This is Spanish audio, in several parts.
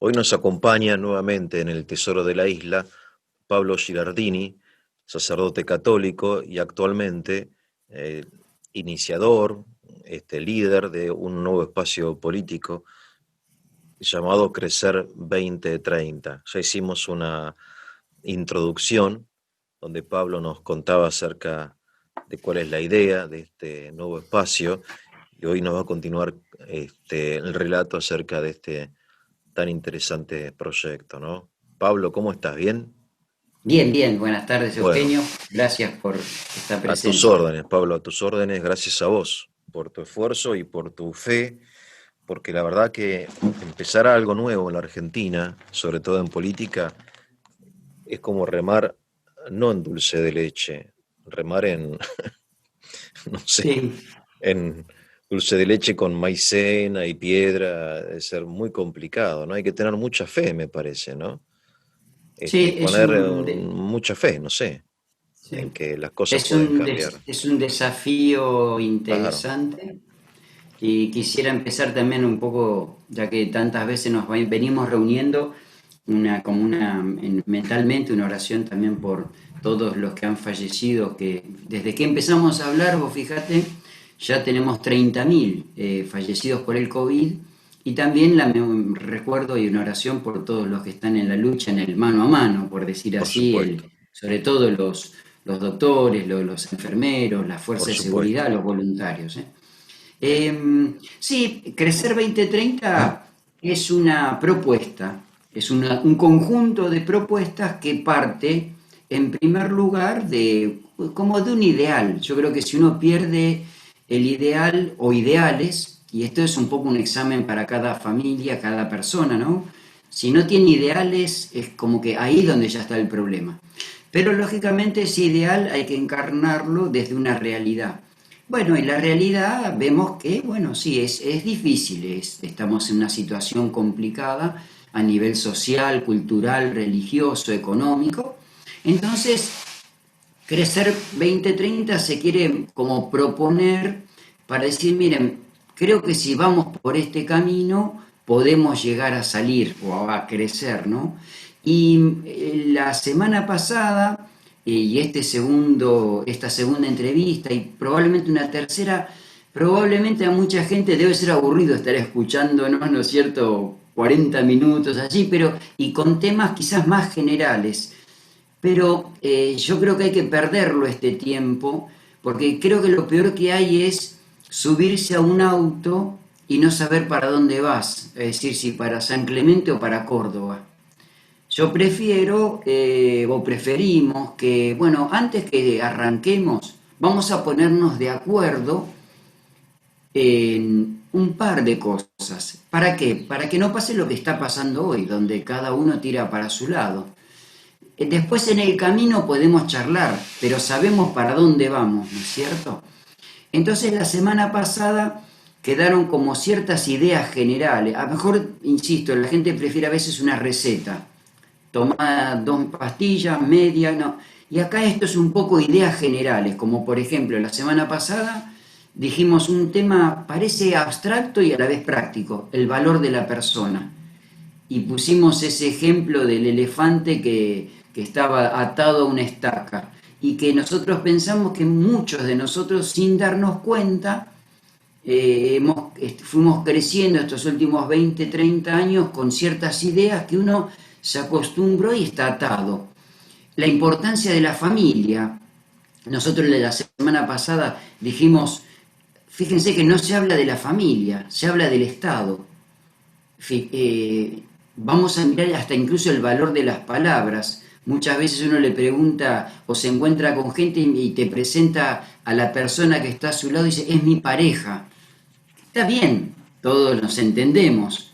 Hoy nos acompaña nuevamente en el Tesoro de la Isla Pablo Girardini, sacerdote católico y actualmente eh, iniciador, líder de un nuevo espacio político llamado Crecer 2030. Ya hicimos una introducción donde Pablo nos contaba acerca de cuál es la idea de este nuevo espacio y hoy nos va a continuar el relato acerca de este tan interesante proyecto, ¿no? Pablo, ¿cómo estás? ¿Bien? Bien, bien, buenas tardes, Bueno, Eugenio. Gracias por esta a tus presencia. órdenes, Pablo, a tus órdenes, gracias a vos por tu esfuerzo y por tu fe, porque la verdad que empezar algo nuevo en la Argentina, sobre todo en política, es como remar no en dulce de leche, remar en, no sé, Sí, en dulce de leche con maicena y piedra, debe ser muy complicado, ¿no? Hay que tener mucha fe, me parece, ¿no? sí, Poner mucha fe, no sé, en sí. que las cosas pueden cambiar. Es un desafío Claro, interesante y quisiera empezar también un poco, ya que tantas veces venimos reuniendo, mentalmente una oración también por todos los que han fallecido, que desde que empezamos a hablar, vos fíjate, ya tenemos 30.000 fallecidos por el COVID y también recuerdo y una oración por todos los que están en la lucha en el mano a mano, por decir por así, supuesto, sobre todo los doctores, los enfermeros, la fuerza por de supuesto. seguridad, los voluntarios. Sí, Crecer 2030 es una propuesta, un conjunto de propuestas que parte, en primer lugar, como de un ideal. Yo creo que si uno pierde el ideal o ideales, y esto es un poco un examen para cada familia, cada persona, ¿no? Si no tiene ideales, es como que ahí es donde ya está el problema. Pero lógicamente ese ideal hay que encarnarlo desde una realidad. Bueno, y la realidad vemos que, bueno, sí, es difícil, estamos en una situación complicada a nivel social, cultural, religioso, económico. Entonces, Crecer 2030 se quiere como proponer para decir, miren, creo que si vamos por este camino podemos llegar a salir o a crecer, ¿no? Y la semana pasada y esta segunda entrevista y probablemente una tercera, probablemente a mucha gente debe ser aburrido estar escuchándonos, ¿no es cierto?, 40 minutos allí, pero y con temas quizás más generales. Pero yo creo que hay que perderlo este tiempo, porque creo que lo peor que hay es subirse a un auto y no saber para dónde vas, es decir, si para San Clemente o para Córdoba. Yo prefiero, o preferimos que, bueno, antes que arranquemos, vamos a ponernos de acuerdo en un par de cosas. ¿Para qué? Para que no pase lo que está pasando hoy, donde cada uno tira para su lado. Después en el camino podemos charlar, pero sabemos para dónde vamos, ¿no es cierto? Entonces la semana pasada quedaron como ciertas ideas generales. A lo mejor, insisto, la gente prefiere a veces una receta. Toma dos pastillas, media, no. Y acá esto es un poco ideas generales, como por ejemplo la semana pasada dijimos un tema parece abstracto y a la vez práctico, el valor de la persona y pusimos ese ejemplo del elefante que estaba atado a una estaca y que nosotros pensamos que muchos de nosotros sin darnos cuenta fuimos creciendo estos últimos 20 30 años con ciertas ideas que uno se acostumbró y está atado. La importancia de la familia. Nosotros la semana pasada dijimos, fíjense que no se habla de la familia, se habla del Estado. Vamos a mirar hasta incluso el valor de las palabras. Muchas veces uno le pregunta o se encuentra con gente y te presenta a la persona que está a su lado y dice, es mi pareja. Está bien, todos nos entendemos,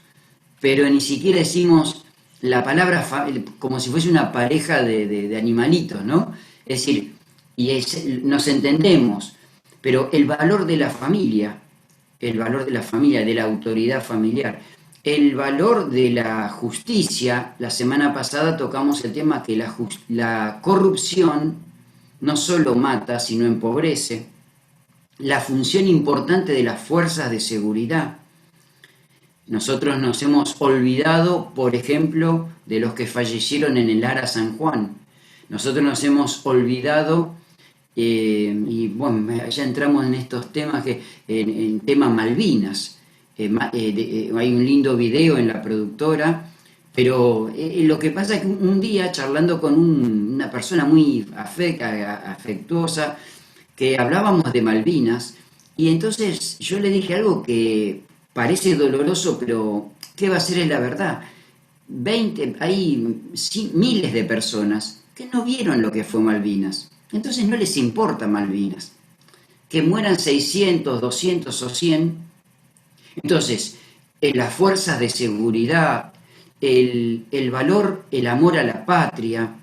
pero ni siquiera decimos la palabra como si fuese una pareja de animalitos, ¿no? Es decir, nos entendemos, pero el valor de la familia, de la autoridad familiar, el valor de la justicia. La semana pasada tocamos el tema que la corrupción no solo mata, sino empobrece, la función importante de las fuerzas de seguridad. Nosotros nos hemos olvidado, por ejemplo, de los que fallecieron en el Ara San Juan. Nosotros nos hemos olvidado, y bueno, ya entramos en estos temas, en tema Malvinas. Hay un lindo video en la productora, pero lo que pasa es que un día, charlando con una persona muy afectuosa, que hablábamos de Malvinas, y entonces yo le dije algo que parece doloroso, pero ¿qué va a ser? Es la verdad. Hay miles de personas que no vieron lo que fue Malvinas. Entonces no les importa Malvinas. Que mueran 600, 200 o 100. Entonces, las fuerzas de seguridad, el valor, el amor a la patria,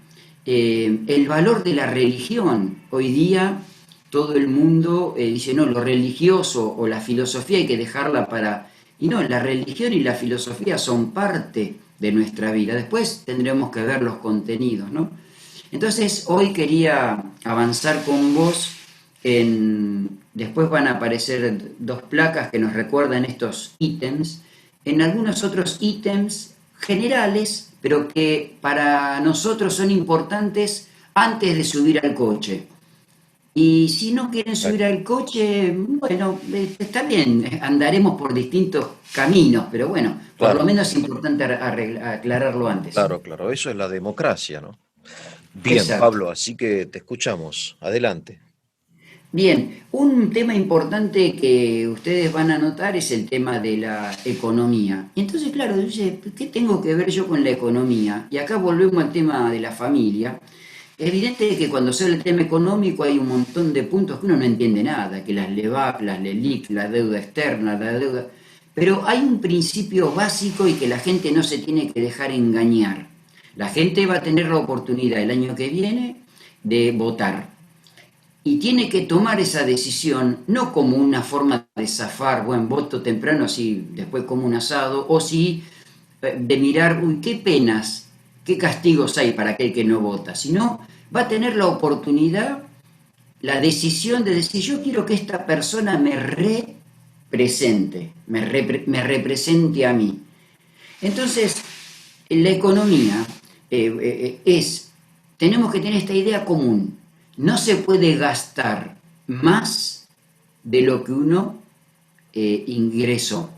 el valor de la religión. Hoy día todo el mundo dice, no, lo religioso o la filosofía hay que dejarla para... Y no, la religión y la filosofía son parte de nuestra vida. Después tendremos que ver los contenidos, ¿no? Entonces, hoy quería avanzar con vos después van a aparecer dos placas que nos recuerdan estos ítems, en algunos otros ítems generales, pero que para nosotros son importantes antes de subir al coche. Y si no quieren subir Exacto. al coche, bueno, está bien, andaremos por distintos caminos, pero bueno, por lo Claro, menos es importante aclararlo antes. claro, claro. Eso es la democracia, ¿no? Bien, Exacto. Pablo, así que te escuchamos. Adelante. Bien, un tema importante que ustedes van a notar es el tema de la economía. Y entonces, claro, dice, ¿qué tengo que ver yo con la economía? Y acá volvemos al tema de la familia. Es evidente que cuando se habla del tema económico hay un montón de puntos que uno no entiende nada, que las LEVAP, las LELIC, la deuda externa, la deuda... Pero hay un principio básico y que la gente no se tiene que dejar engañar. La gente va a tener la oportunidad el año que viene de votar y tiene que tomar esa decisión no como una forma de zafar, buen voto temprano, así después como un asado, o si de mirar, uy, qué penas, qué castigos hay para aquel que no vota, sino va a tener la oportunidad, la decisión de decir, yo quiero que esta persona me represente, me represente a mí. Entonces, la economía tenemos que tener esta idea común. No se puede gastar más de lo que uno ingresó.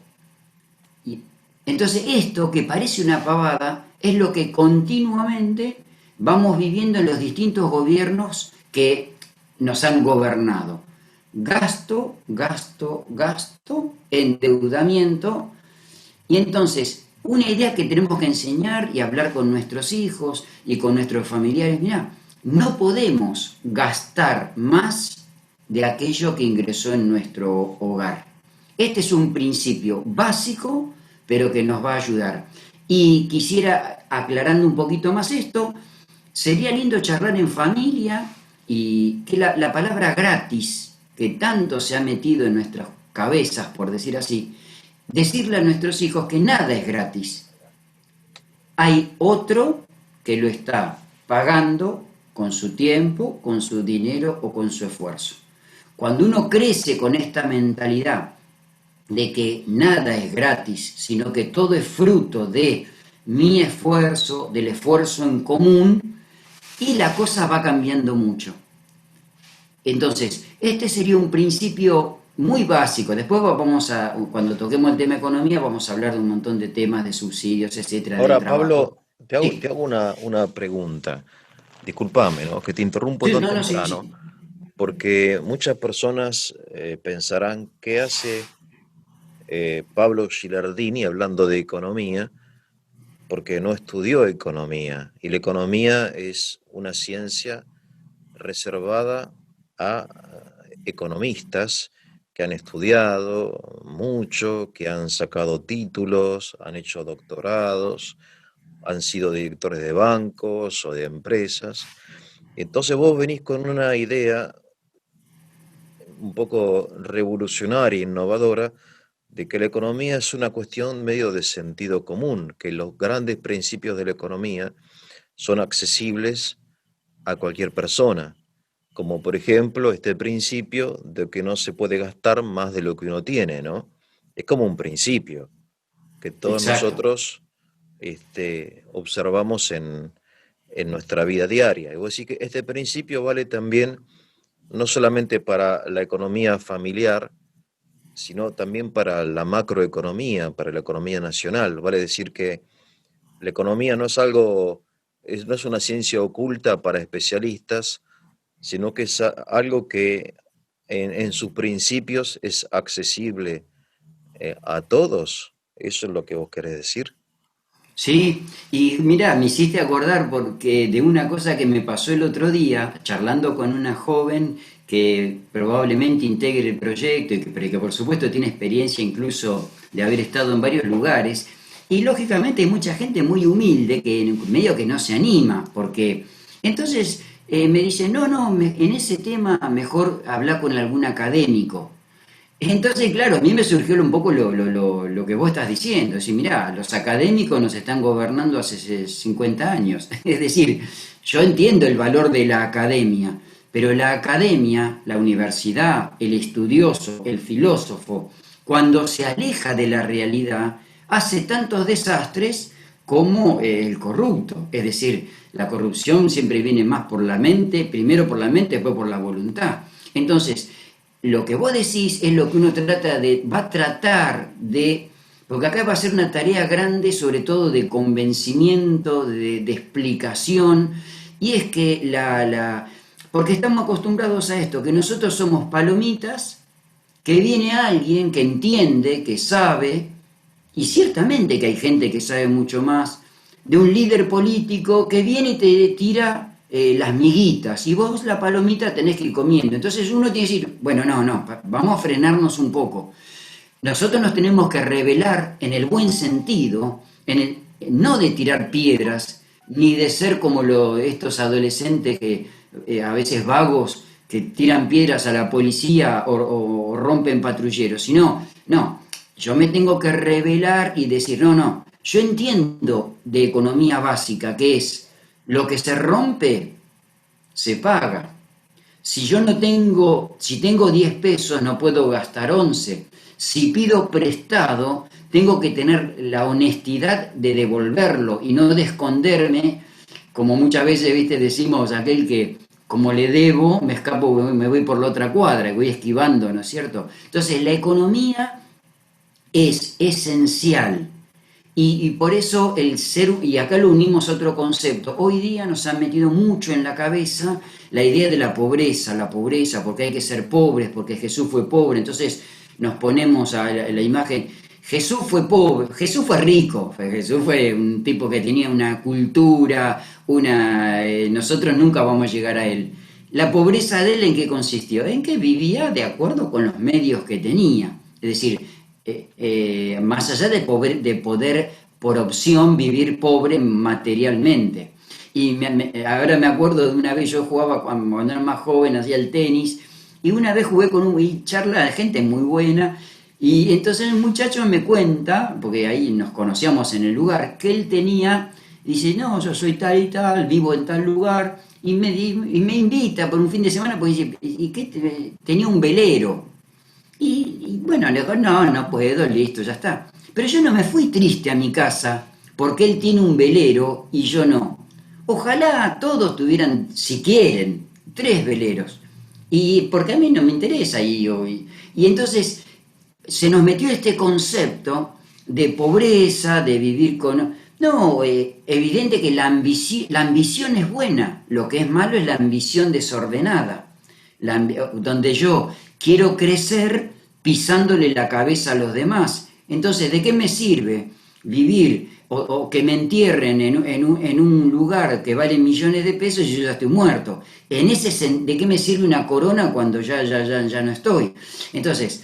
Y, entonces, esto que parece una pavada es lo que continuamente vamos viviendo en los distintos gobiernos que nos han gobernado. Gasto, gasto, gasto, endeudamiento, y entonces, una idea que tenemos que enseñar y hablar con nuestros hijos y con nuestros familiares, mira, no podemos gastar más de aquello que ingresó en nuestro hogar. Este es un principio básico, pero que nos va a ayudar. Y quisiera, aclarando un poquito más esto, sería lindo charlar en familia y que la palabra gratis, que tanto se ha metido en nuestras cabezas, por decir así, decirle a nuestros hijos que nada es gratis. Hay otro que lo está pagando con su tiempo, con su dinero o con su esfuerzo. Cuando uno crece con esta mentalidad de que nada es gratis, sino que todo es fruto de mi esfuerzo, del esfuerzo en común, y la cosa va cambiando mucho. Entonces, este sería un principio muy básico. Después cuando toquemos el tema economía, vamos a hablar de un montón de temas de subsidios, etcétera, del Ahora, trabajo. Pablo, te Sí, hago una pregunta. Discúlpame, ¿no? Que te interrumpo sí, tan no, no, sí, temprano, sí. porque muchas personas pensarán qué hace Pablo Gilardini hablando de economía, porque no estudió economía, y la economía es una ciencia reservada a economistas que han estudiado mucho, que han sacado títulos, han hecho doctorados, han sido directores de bancos o de empresas. Entonces vos venís con una idea un poco revolucionaria, innovadora, de que la economía es una cuestión medio de sentido común, que los grandes principios de la economía son accesibles a cualquier persona, como por ejemplo este principio de que no se puede gastar más de lo que uno tiene, ¿no? Es como un principio. que todos Exacto. nosotros observamos en nuestra vida diaria. Y vos decís que este principio vale también no solamente para la economía familiar, sino también para la macroeconomía, para la economía nacional. Vale decir que la economía no es algo, no es una ciencia oculta para especialistas, sino que es algo que en sus principios es accesible a todos. Eso es lo que vos querés decir. Sí, y mira, me hiciste acordar porque de una cosa que me pasó el otro día, charlando con una joven que probablemente integre el proyecto pero que por supuesto tiene experiencia incluso de haber estado en varios lugares. Y lógicamente hay mucha gente muy humilde que medio que no se anima, porque entonces me dice, no, no, en ese tema mejor hablar con algún académico. Entonces, claro, a mí me surgió un poco lo que vos estás diciendo. Es decir, mirá, los académicos nos están gobernando hace 50 años. Es decir, yo entiendo el valor de la academia, pero la academia, la universidad, el estudioso, el filósofo, cuando se aleja de la realidad, hace tantos desastres como el corrupto. Es decir, la corrupción siempre viene más por la mente, primero por la mente, después por la voluntad. Entonces, lo que vos decís es lo que uno va a tratar de, porque acá va a ser una tarea grande, sobre todo de convencimiento, de explicación, y es que porque estamos acostumbrados a esto, que nosotros somos palomitas, que viene alguien que entiende, que sabe, y ciertamente que hay gente que sabe mucho más, de un líder político que viene y te tira las miguitas, y vos la palomita tenés que ir comiendo. Entonces uno tiene que decir, bueno, no, no, vamos a frenarnos un poco. Nosotros nos tenemos que revelar en el buen sentido, no de tirar piedras, ni de ser como estos adolescentes que a veces vagos que tiran piedras a la policía o rompen patrulleros, sino, no, yo me tengo que revelar y decir, no, no, yo entiendo de economía básica, que es lo que se rompe, se paga. Si yo no tengo, si tengo 10 pesos, no puedo gastar 11. Si pido prestado, tengo que tener la honestidad de devolverlo y no de esconderme, como muchas veces, viste, decimos aquel que como le debo, me escapo, me voy por la otra cuadra, voy esquivando, ¿no es cierto? Entonces, la economía es esencial. Y por eso el ser, y acá lo unimos a otro concepto, hoy día nos han metido mucho en la cabeza la idea de la pobreza, porque hay que ser pobres, porque Jesús fue pobre, entonces nos ponemos a la imagen, Jesús fue pobre, Jesús fue rico, Jesús fue un tipo que tenía una cultura, nosotros nunca vamos a llegar a él. La pobreza de él, ¿en qué consistió? En que vivía de acuerdo con los medios que tenía, es decir, más allá de poder por opción vivir pobre materialmente. Y ahora me acuerdo de una vez, yo jugaba cuando era más joven, hacía el tenis, y una vez jugué con y charla de gente muy buena, y entonces el muchacho me cuenta, porque ahí nos conocíamos en el lugar, que él tenía, dice, no, yo soy tal y tal, vivo en tal lugar, y me invita por un fin de semana, porque dice, ¿y qué? Tenía un velero, y bueno, le digo, no, no puedo, listo, ya está. Pero yo no me fui triste a mi casa porque él tiene un velero y yo no. Ojalá todos tuvieran, si quieren, 3 veleros. Y porque a mí no me interesa y hoy. Y entonces se nos metió este concepto de pobreza, de vivir con... No, evidente que la ambición es buena, lo que es malo es la ambición desordenada, donde yo quiero crecer pisándole la cabeza a los demás. Entonces, ¿de qué me sirve vivir o que me entierren en un lugar que vale millones de pesos y yo ya estoy muerto? ¿De qué me sirve una corona cuando ya no estoy? Entonces,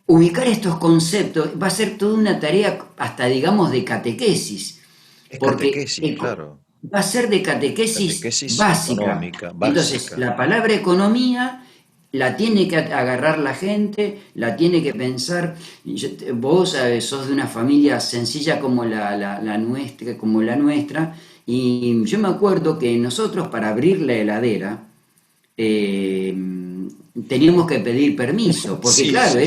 ubicar estos conceptos va a ser toda una tarea hasta digamos de catequesis, Es porque catequesis, claro. va a ser de catequesis Catequesis básica. económica, Entonces, básica. la palabra economía la tiene que agarrar la gente, la tiene que pensar. Vos sos de una familia sencilla como la nuestra, y yo me acuerdo que nosotros para abrir la heladera, eh, teníamos que pedir permiso, porque Sí, claro, sí.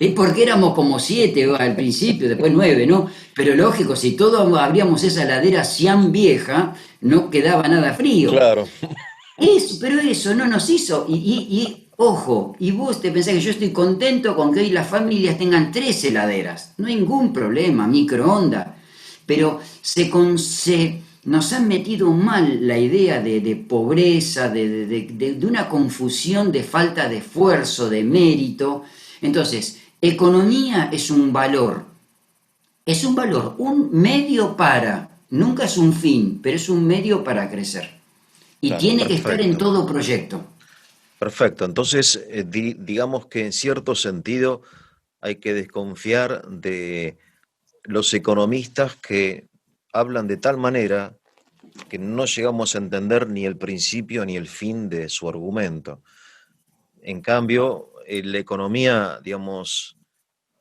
Es porque éramos como 7 al principio, después 9, ¿no? Pero lógico, si todos abríamos esa ladera Siam vieja, no quedaba nada frío. Claro, Pero eso no nos hizo. Ojo, y vos te pensás que yo estoy contento con que hoy las familias tengan 3 heladeras. No hay ningún problema, microondas. Pero nos han metido mal la idea de pobreza, de una confusión de falta de esfuerzo, de mérito. Entonces, economía es un valor, un medio para, nunca es un fin, pero es un medio para crecer. Y claro, tiene que estar en perfecto. todo proyecto. Perfecto. Entonces, digamos que en cierto sentido hay que desconfiar de los economistas que hablan de tal manera que no llegamos a entender ni el principio ni el fin de su argumento. En cambio, la economía, digamos,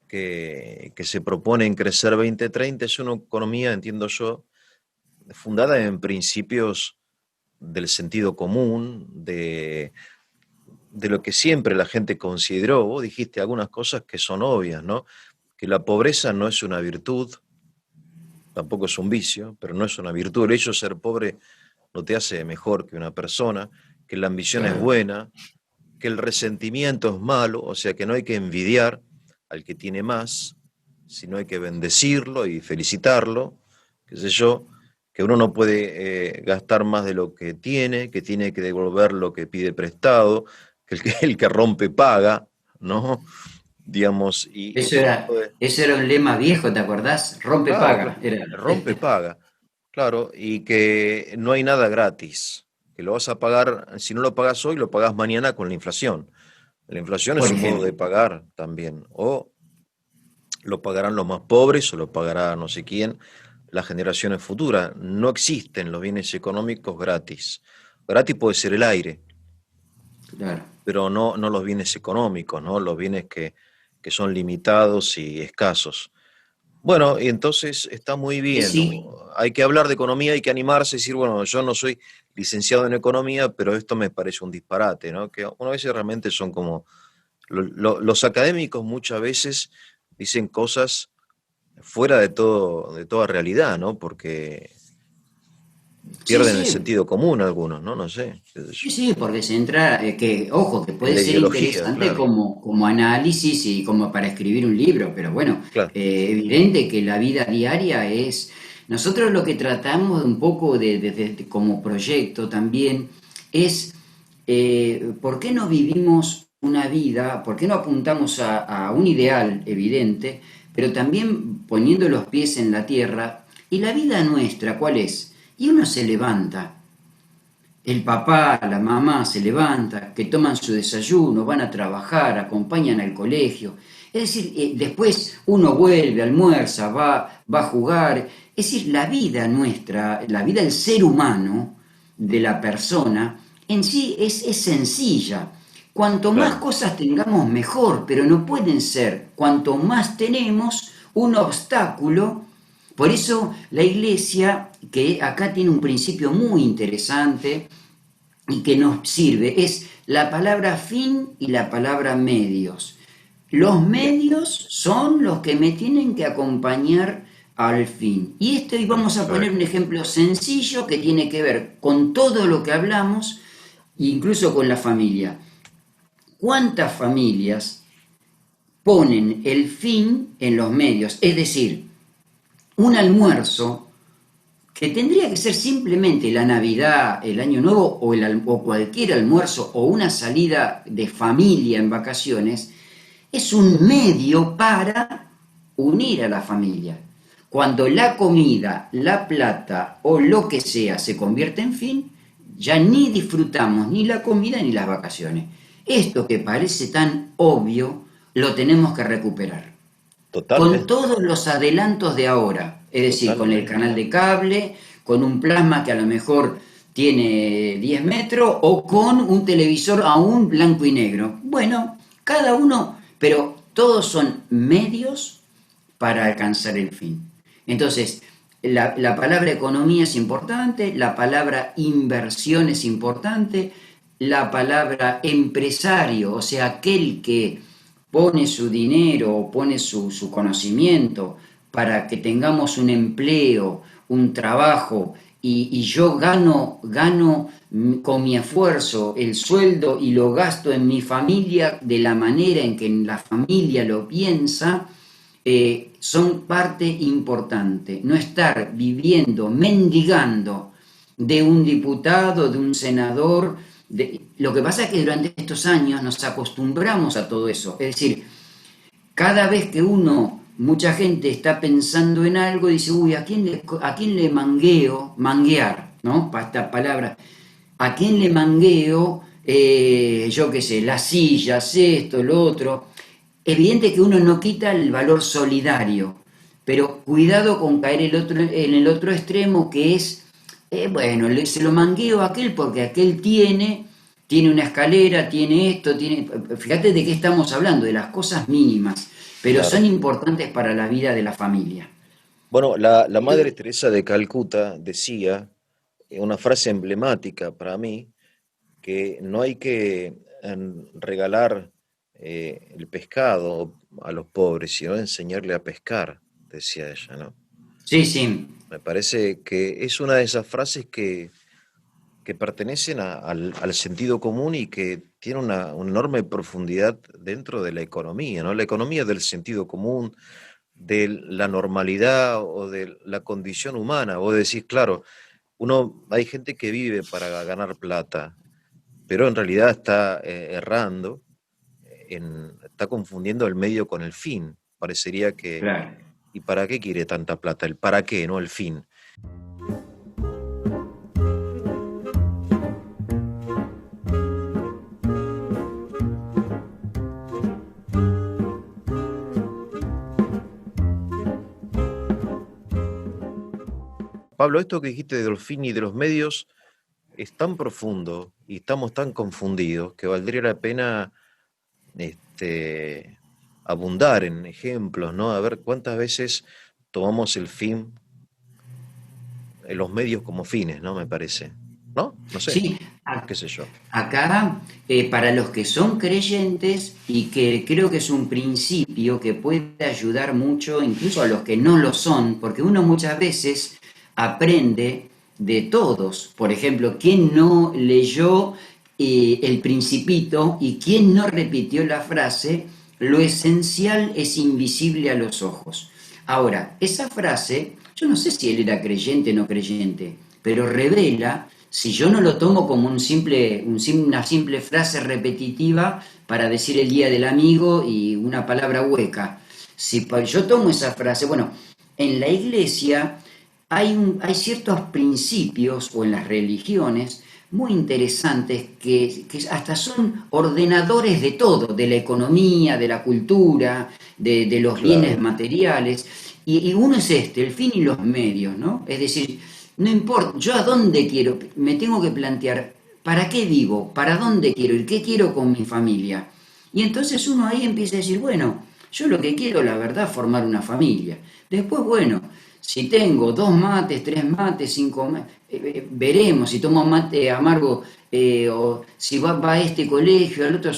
que se propone en Crecer 2030 es una economía, entiendo yo, fundada en principios del sentido común, de lo que siempre la gente consideró. Vos dijiste algunas cosas que son obvias, ¿no? Que la pobreza no es una virtud, tampoco es un vicio, pero no es una virtud. El hecho de ser pobre no te hace mejor que una persona, que la ambición es Claro. buena, que el resentimiento es malo, o sea que no hay que envidiar al que tiene más, sino hay que bendecirlo y felicitarlo, qué sé yo, que uno no puede gastar más de lo que tiene que devolver lo que pide prestado, el que rompe paga, ¿no? Digamos, y Eso ese era, tipo de... eso era un lema viejo, ¿te acordás? Rompe Claro, paga. Era. rompe paga, claro, y que no hay nada gratis, que lo vas a pagar, si no lo pagas hoy, lo pagas mañana con la inflación. La inflación Por es un modo ejemplo. de pagar también, o lo pagarán los más pobres o lo pagará no sé quién, las generaciones futuras. No existen los bienes económicos gratis. Gratis puede ser el aire, Claro. pero no los bienes económicos, ¿no? Los bienes que son limitados y escasos. Bueno, y entonces está muy bien. Sí, Hay que hablar de economía, hay que animarse y decir, bueno, yo no soy licenciado en economía, pero esto me parece un disparate, ¿no? Que una vez realmente son como los académicos muchas veces dicen cosas fuera de todo, de toda realidad, ¿no? Porque sí, pierden el sí. sentido común algunos, ¿no? No sé, qué sé Sí, yo. sí, porque se entra, ojo, que En puede la ser ideología, interesante claro, como análisis y como para escribir un libro, pero bueno, claro, evidente que la vida diaria nosotros lo que tratamos un poco como proyecto también es, ¿por qué no vivimos una vida, por qué no apuntamos a un ideal evidente, pero también poniendo los pies en la tierra? ¿Y la vida nuestra cuál es? Y uno se levanta. El papá, la mamá se levanta, que toman su desayuno, van a trabajar, acompañan al colegio. Es decir, después uno vuelve, almuerza, va a jugar. Es decir, la vida nuestra, la vida del ser humano, de la persona, en sí es sencilla. Cuanto más claro, cosas tengamos, mejor, pero no pueden ser, cuanto más tenemos, un obstáculo. Por eso la iglesia, que acá tiene un principio muy interesante y que nos sirve, es la palabra fin y la palabra medios. Los bien, medios son los que me tienen que acompañar al fin. Y hoy vamos a poner un perfecto. ejemplo sencillo que tiene que ver con todo lo que hablamos, incluso con la familia. ¿Cuántas familias ponen el fin en los medios? Es decir, un almuerzo que tendría que ser simplemente la Navidad, el Año Nuevo o cualquier almuerzo o una salida de familia en vacaciones, es un medio para unir a la familia. Cuando la comida, la plata o lo que sea se convierte en fin, ya ni disfrutamos ni la comida ni las vacaciones. Esto que parece tan obvio, lo tenemos que recuperar con Totalmente, todos los adelantos de ahora, es decir, con el canal totalmente. de cable, con un plasma que a lo mejor tiene 10 metros o con un televisor aún blanco y negro. Bueno, cada uno, pero todos son medios para alcanzar el fin. Entonces, la palabra economía es importante, la palabra inversión es importante, la palabra empresario, o sea, aquel que pone su dinero o pone su conocimiento para que tengamos un empleo, un trabajo, y yo gano con mi esfuerzo el sueldo y lo gasto en mi familia de la manera en que la familia lo piensa, son parte importante. No estar viviendo, mendigando de un diputado, de un senador. Lo que pasa es que durante estos años nos acostumbramos a todo eso. Es decir, cada vez que mucha gente está pensando en algo, dice, uy, a quién le mangueo? Manguear, ¿no? Para esta palabra. ¿A quién le mangueo? Yo qué sé, las sillas, esto, lo otro. Evidente que uno no quita el valor solidario, pero cuidado con caer en el otro extremo que es, bueno, se lo mangueo a aquel porque aquel tiene una escalera, tiene esto, tiene... Fíjate de qué estamos hablando, de las cosas mínimas, pero son Claro. importantes para la vida de la familia. Bueno, la Madre Entonces, Teresa de Calcuta decía, una frase emblemática para mí, que no hay que regalar el pescado a los pobres, sino enseñarle a pescar, decía ella, ¿no? sí, sí, Me parece que es una de esas frases que pertenecen al sentido común y que tiene una enorme profundidad dentro de la economía, ¿no? La economía del sentido común, de la normalidad o de la condición humana. Vos decís, claro, hay gente que vive para ganar plata, pero en realidad está errando, está confundiendo el medio con el fin. Parecería que, claro. ¿y para qué quiere tanta plata? El para qué, no el fin. Pablo, esto que dijiste del fin y de los medios es tan profundo y estamos tan confundidos que valdría la pena este, abundar en ejemplos, ¿no? A ver cuántas veces tomamos el fin, los medios como fines, ¿no? Me parece. ¿No? No sé, Sí, qué sé yo. acá, para los que son creyentes y que creo que es un principio que puede ayudar mucho incluso a los que no lo son, porque uno muchas veces aprende de todos. Por ejemplo, ¿quién no leyó El Principito y quién no repitió la frase, lo esencial es invisible a los ojos? Ahora, esa frase, yo no sé si él era creyente o no creyente, pero revela, si yo no lo tomo como una simple frase repetitiva para decir el día del amigo y una palabra hueca, si yo tomo esa frase, bueno, en la iglesia hay ciertos principios, o en las religiones, muy interesantes que hasta son ordenadores de todo, de la economía, de la cultura, de los bienes Claro, materiales. Y uno es el fin y los medios, ¿no? Es decir, no importa, yo a dónde quiero, me tengo que plantear, ¿para qué vivo? ¿Para dónde quiero ir? ¿Qué quiero con mi familia? Y entonces uno ahí empieza a decir, bueno, yo lo que quiero, la verdad, es formar una familia. Después, bueno, si tengo 2 mates, 3 mates, 5 mates, veremos si tomo mate amargo, o si va a este colegio, al otro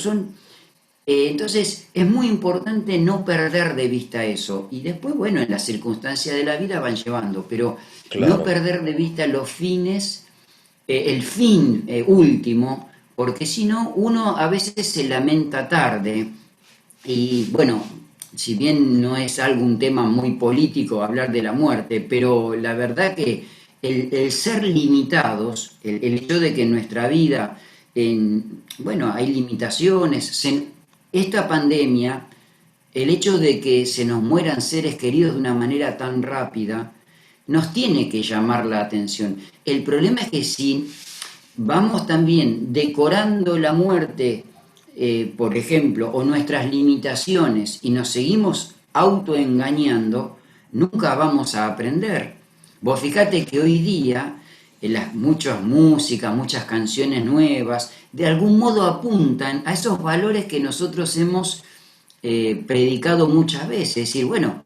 entonces es muy importante no perder de vista eso. Y después, bueno, en las circunstancias de la vida van llevando, pero no claro. perder de vista los fines, el fin último, porque si no, uno a veces se lamenta tarde. Y bueno, si bien no es algún tema muy político hablar de la muerte, pero la verdad que el ser limitados, el hecho de que en nuestra vida, bueno, hay limitaciones, esta pandemia, el hecho de que se nos mueran seres queridos de una manera tan rápida, nos tiene que llamar la atención. El problema es que si vamos también decorando la muerte, por ejemplo, o nuestras limitaciones y nos seguimos autoengañando, nunca vamos a aprender. Vos fíjate que hoy día muchas músicas, muchas canciones nuevas, de algún modo apuntan a esos valores que nosotros hemos predicado muchas veces. Es decir, bueno,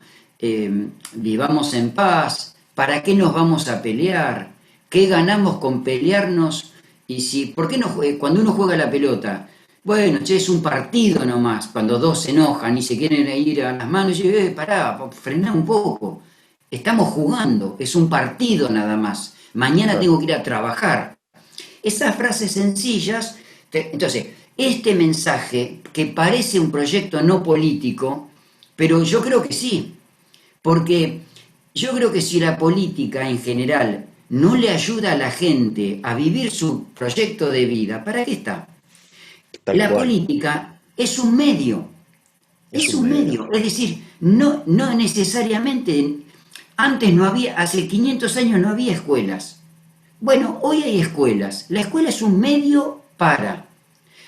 vivamos en paz, ¿para qué nos vamos a pelear? ¿Qué ganamos con pelearnos? Y si, ¿por qué no, cuando uno juega la pelota, Bueno, che, es un partido nomás, cuando dos se enojan y se quieren ir a las manos, y yo, pará, frená un poco. Estamos jugando, es un partido nada más. Mañana Claro, tengo que ir a trabajar. Esas frases sencillas, entonces, este mensaje que parece un proyecto no político, pero yo creo que sí, porque yo creo que si la política en general no le ayuda a la gente a vivir su proyecto de vida, ¿para qué está? tal La cual. política Es es un un medio. medio, es decir, no necesariamente, antes no había, hace 500 años no había escuelas. Bueno, hoy hay escuelas. La escuela es un medio para.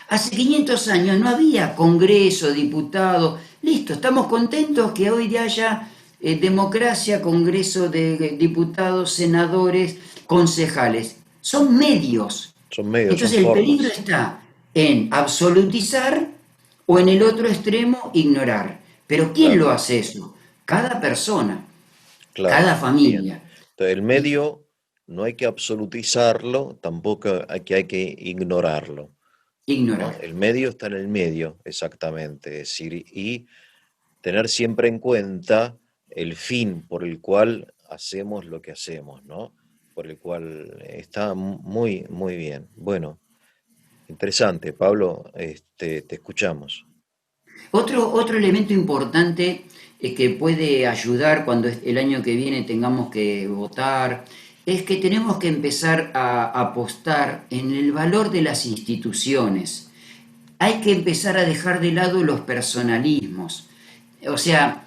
Hace 500 años no había congreso, diputados. Listo, estamos contentos que hoy ya haya democracia, congreso de diputados, senadores, concejales. Son medios. Son medios, son Entonces el peligro formas. está en absolutizar o en el otro extremo ignorar. Pero ¿quién Claro, lo hace eso? Cada persona, claro. cada Bien. familia. Entonces, el Y medio no hay que absolutizarlo, tampoco hay que ignorarlo, ¿no? ignorar. El medio está en el medio, exactamente. Es decir, y tener siempre en cuenta el fin por el cual hacemos lo que hacemos, ¿no? Por el cual está muy, muy bien. Bueno, interesante, Pablo, te escuchamos. Otro elemento importante que puede ayudar cuando el año que viene tengamos que votar es que tenemos que empezar a apostar en el valor de las instituciones. Hay que empezar a dejar de lado los personalismos. O sea,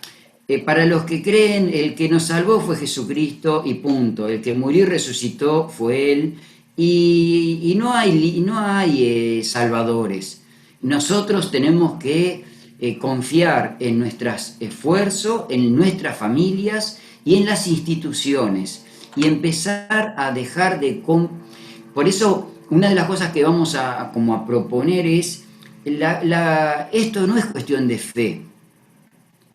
para los que creen, el que nos salvó fue Jesucristo y punto. El que murió y resucitó fue Él. Y no hay salvadores. Nosotros tenemos que confiar en nuestros esfuerzos, en nuestras familias y en las instituciones. Y empezar a dejar de... Por eso, una de las cosas que vamos como a proponer es, esto no es cuestión de fe,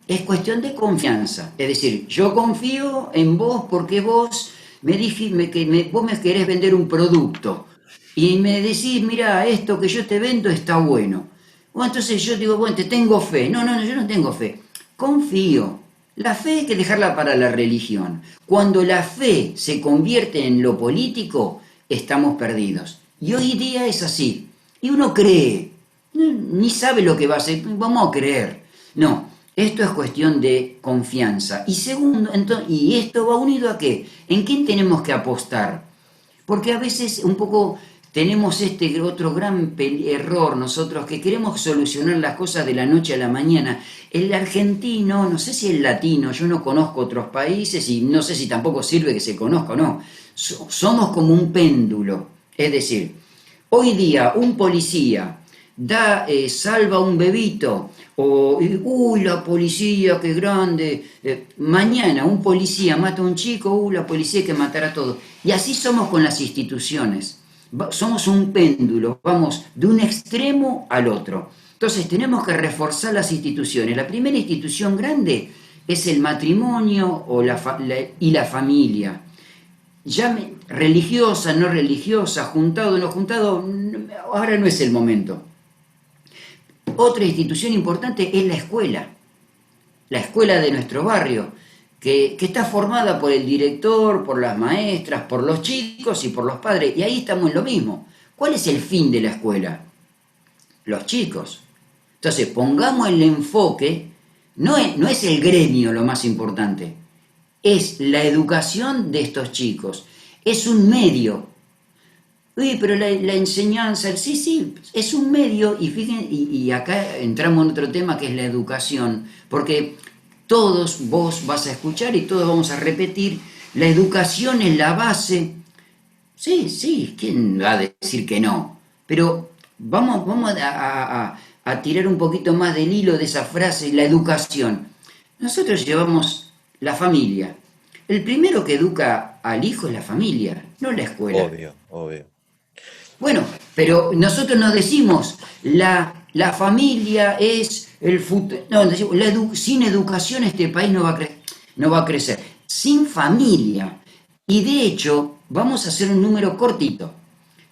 es cuestión de confianza. Es decir, yo confío en vos porque vos vos me querés vender un producto y me decís, mira, esto que yo te vendo está bueno. Bueno, entonces yo digo, bueno, te tengo fe. No, no, no, yo no tengo fe. Confío. La fe hay que dejarla para la religión. Cuando la fe se convierte en lo político, estamos perdidos. Y hoy día es así. Y uno cree, ni sabe lo que va a hacer, vamos a creer. No, esto es cuestión de confianza. Y segundo, ¿y esto va unido a qué? ¿En quién tenemos que apostar? Porque a veces un poco tenemos este otro gran error nosotros que queremos solucionar las cosas de la noche a la mañana. El argentino, no sé si el latino, yo no conozco otros países y no sé si tampoco sirve que se conozca o no. Somos como un péndulo. Es decir, hoy día un policía salva a un bebito, o uy, la policía, qué grande. Mañana un policía mata a un chico, la policía hay que matar a todos. Y así somos con las instituciones. Somos un péndulo, vamos de un extremo al otro. Entonces tenemos que reforzar las instituciones. La primera institución grande es el matrimonio y la familia. Religiosa, no religiosa, juntado, no juntado, ahora no es el momento. Otra institución importante es la escuela de nuestro barrio, que está formada por el director, por las maestras, por los chicos y por los padres. Y ahí estamos en lo mismo. ¿Cuál es el fin de la escuela? Los chicos. Entonces, pongamos el enfoque, no es el gremio lo más importante, es la educación de estos chicos. Es un medio. Uy, pero la enseñanza, sí, sí, es un medio, y fíjense, y acá entramos en otro tema que es la educación, porque todos vos vas a escuchar y todos vamos a repetir, la educación es la base. Sí, sí, ¿quién va a decir que no? Pero vamos a tirar un poquito más del hilo de esa frase, la educación. Nosotros llevamos la familia. El primero que educa al hijo es la familia, no la escuela. Obvio, obvio. Bueno, pero nosotros nos decimos, la familia es el futuro. No, decimos, sin educación este país no va a crecer. Sin familia. Y de hecho, vamos a hacer un número cortito.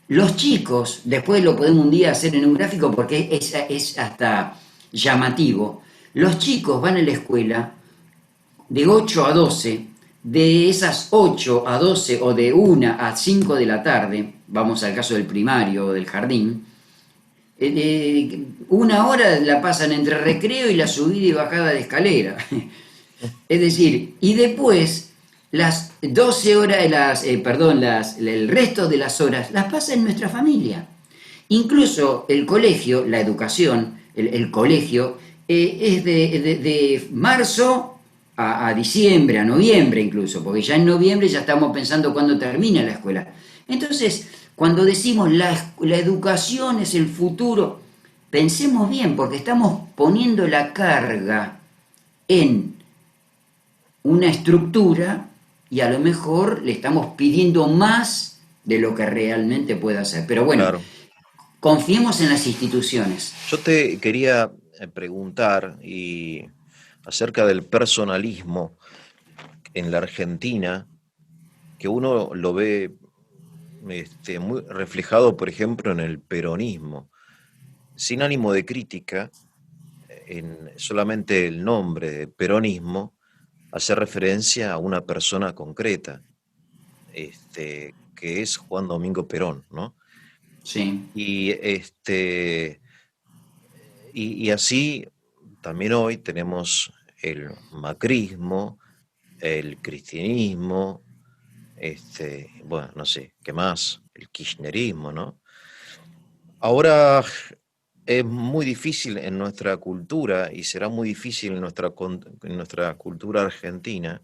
Los chicos, después lo podemos un día hacer en un gráfico porque es hasta llamativo. Los chicos van a la escuela de 8 a 12, de esas 8 a 12 o de 1 a 5 de la tarde, vamos al caso del primario o del jardín, 1 hora la pasan entre recreo y la subida y bajada de escalera. Es decir, y después las 12 horas, perdón, el resto de las horas las pasa en nuestra familia. Incluso el colegio, la educación, el colegio, es de marzo a diciembre, a noviembre incluso, porque ya en noviembre ya estamos pensando cuándo termina la escuela. Entonces, cuando decimos la educación es el futuro, pensemos bien, porque estamos poniendo la carga en una estructura y a lo mejor le estamos pidiendo más de lo que realmente puede hacer. Pero bueno, Claro. confiemos en las instituciones. Yo te quería preguntar acerca del personalismo en la Argentina, que uno lo ve muy reflejado, por ejemplo, en el peronismo. Sin ánimo de crítica, en solamente el nombre de peronismo hace referencia a una persona concreta, que es Juan Domingo Perón, ¿no? Sí, Y, y así también hoy tenemos el macrismo, el cristianismo, bueno, no sé, ¿qué más? El kirchnerismo, ¿no? Ahora es muy difícil en nuestra cultura y será muy difícil en en nuestra cultura argentina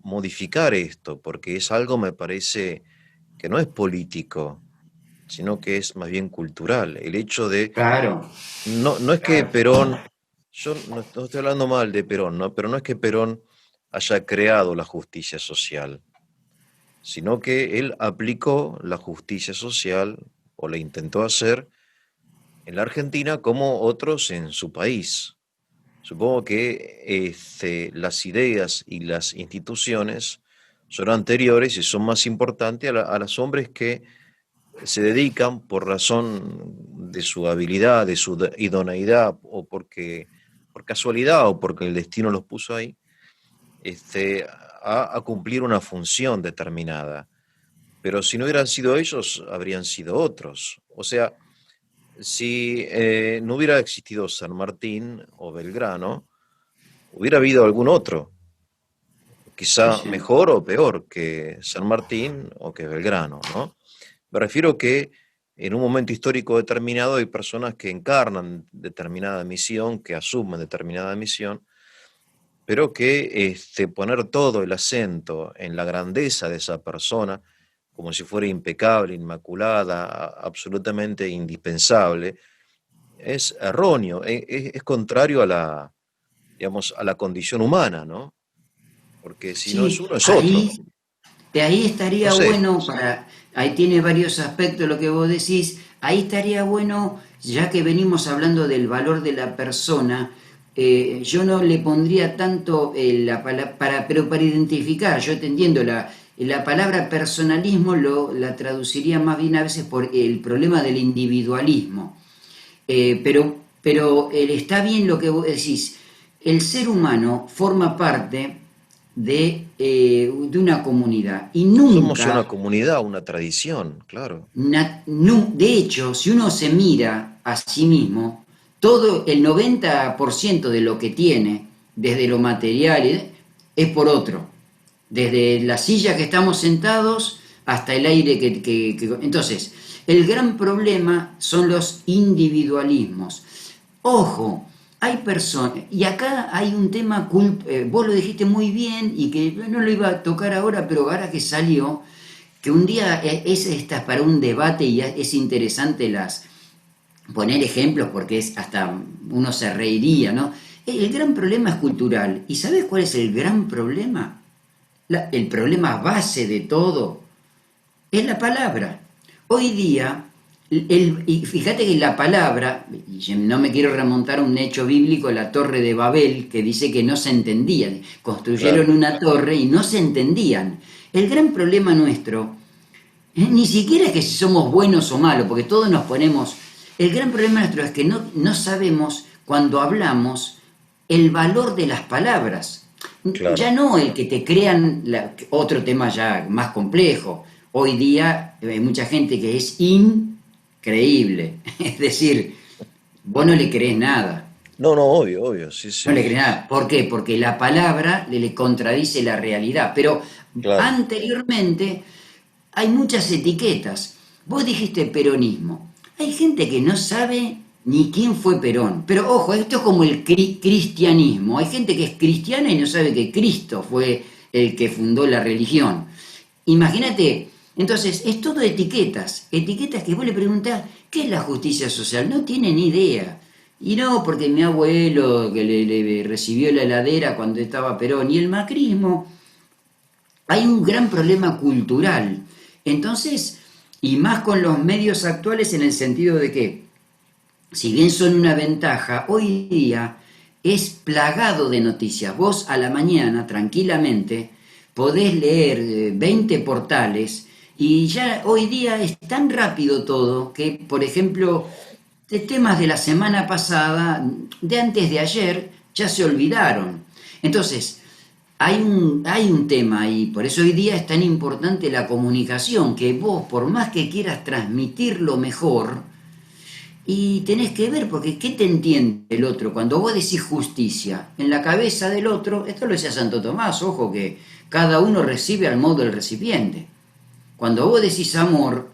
modificar esto, porque es algo, me parece, que no es político, sino que es más bien cultural. El hecho de, claro, no es que claro. Perón, yo no estoy hablando mal de Perón, ¿no? Pero no es que Perón haya creado la justicia social, sino que él aplicó la justicia social o la intentó hacer en la Argentina como otros en su país. Supongo que las ideas y las instituciones son anteriores y son más importantes a los hombres que se dedican por razón de su habilidad, de su idoneidad o por casualidad o porque el destino los puso ahí, a cumplir una función determinada. Pero si no hubieran sido ellos, habrían sido otros. O sea, si no hubiera existido San Martín o Belgrano, hubiera habido algún otro, Sí, quizá sí. mejor o peor que San Martín o que Belgrano, ¿no? Me refiero que en un momento histórico determinado hay personas que encarnan determinada misión, que asumen determinada misión, pero que poner todo el acento en la grandeza de esa persona, como si fuera impecable, inmaculada, absolutamente indispensable, es erróneo, es contrario a digamos, a la condición humana, ¿no? Porque si no es Sí, uno, es otro. de ahí No estaría sé, bueno ahí tiene varios aspectos lo que vos decís, ahí estaría bueno, ya que venimos hablando del valor de la persona, yo no le pondría tanto la palabra, pero para identificar, yo te entiendo, la palabra personalismo la traduciría más bien a veces por el problema del individualismo. Pero está bien lo que vos decís. El ser humano forma parte de una comunidad y somos una nunca, comunidad, una tradición, claro. de hecho, si uno se mira a sí mismo, todo el 90% de lo que tiene, desde lo material, es por otro. Desde la silla que estamos sentados hasta el aire Entonces, el gran problema son los individualismos. Ojo, hay personas, y acá hay un tema, vos lo dijiste muy bien y que no lo iba a tocar ahora, pero ahora que salió, que un día esta para un debate y es interesante poner ejemplos porque hasta uno se reiría, ¿no? El gran problema es cultural. ¿Y sabes cuál es el gran problema? El problema base de todo es la palabra. Hoy día, y fíjate que la palabra, y no me quiero remontar a un hecho bíblico, la torre de Babel, que dice que no se entendían, construyeron Claro. una torre y no se entendían. El gran problema nuestro Ni siquiera es que si somos buenos o malos, porque todos nos ponemos... El gran problema nuestro es que no sabemos cuando hablamos el valor de las palabras. Ya Claro. no el que te crean otro tema ya más complejo. Hoy día hay mucha gente que es increíble. Es decir, vos no le crees nada. No, no, obvio, obvio, sí, No le sí, crees nada. ¿Por qué? Porque la palabra le contradice la realidad. Pero claro. anteriormente hay muchas etiquetas. Vos dijiste peronismo. Hay gente que no sabe ni quién fue Perón. Pero ojo, esto es como el cristianismo. Hay gente que es cristiana y no sabe que Cristo fue el que fundó la religión. Imagínate, entonces es todo etiquetas. Etiquetas que vos le preguntás, ¿qué es la justicia social? No tiene ni idea. Y no, porque mi abuelo que le recibió la heladera cuando estaba Perón y el macrismo, hay un gran problema cultural. Entonces, y más con los medios actuales en el sentido de que, si bien son una ventaja, hoy día es plagado de noticias. Vos a la mañana, tranquilamente, podés leer 20 portales y ya hoy día es tan rápido todo que, por ejemplo, de temas de la semana pasada, de antes de ayer, ya se olvidaron. Entonces, hay un tema y por eso hoy día es tan importante la comunicación, que vos, por más que quieras transmitirlo mejor, y tenés que ver, porque ¿qué te entiende el otro? Cuando vos decís justicia, en la cabeza del otro, esto lo decía Santo Tomás, ojo que cada uno recibe al modo del recipiente. Cuando vos decís amor,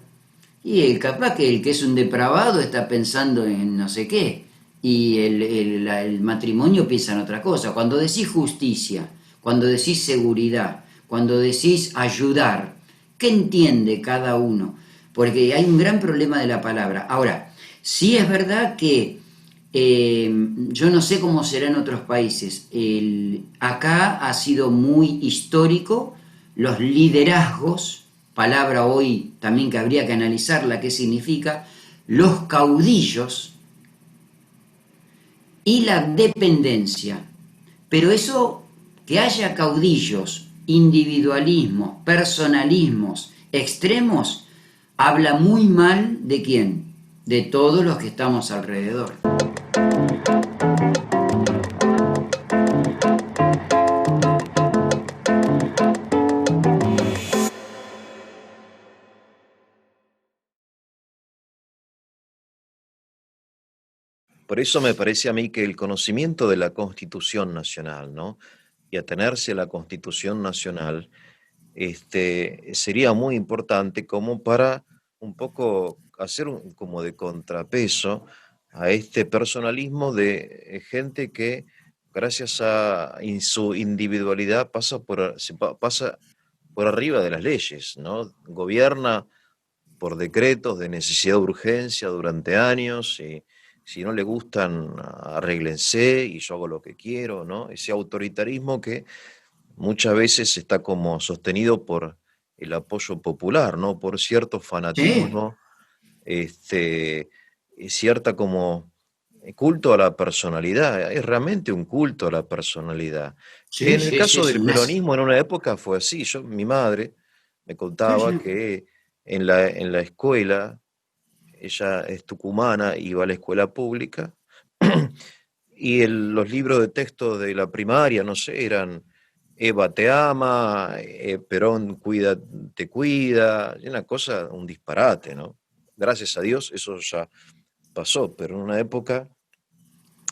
y capaz que el que es un depravado está pensando en no sé qué, y el matrimonio piensa en otra cosa. Cuando decís justicia, cuando decís seguridad, cuando decís ayudar, ¿qué entiende cada uno? Porque hay un gran problema de la palabra. Ahora, sí es verdad que yo no sé cómo será en otros países. Acá ha sido muy histórico los liderazgos, palabra hoy también que habría que analizarla, qué significa, los caudillos y la dependencia. Pero eso, que haya caudillos, individualismos, personalismos extremos, habla muy mal de quién, de todos los que estamos alrededor. Por eso me parece a mí que el conocimiento de la Constitución Nacional, ¿no? Y atenerse a la Constitución Nacional, sería muy importante como para un poco hacer como de contrapeso a este personalismo de gente que gracias a su individualidad pasa por arriba de las leyes, ¿no? Gobierna por decretos de necesidad de urgencia durante años, y si no le gustan, arréglense y yo hago lo que quiero, ¿no? Ese autoritarismo que muchas veces está como sostenido por el apoyo popular, ¿no? Por cierto Sí, fanatismo, este, cierta como culto a la personalidad, es realmente un culto a la personalidad, que sí, en el sí, sí, caso es del un nazi. peronismo en una época fue así. Mi madre me Sí, contaba sí. que en la escuela, ella es tucumana, iba a la escuela pública, y los libros de texto de la primaria, no sé, eran Eva te ama, Perón te cuida, y una cosa, un disparate, ¿no? Gracias a Dios eso ya pasó, pero en una época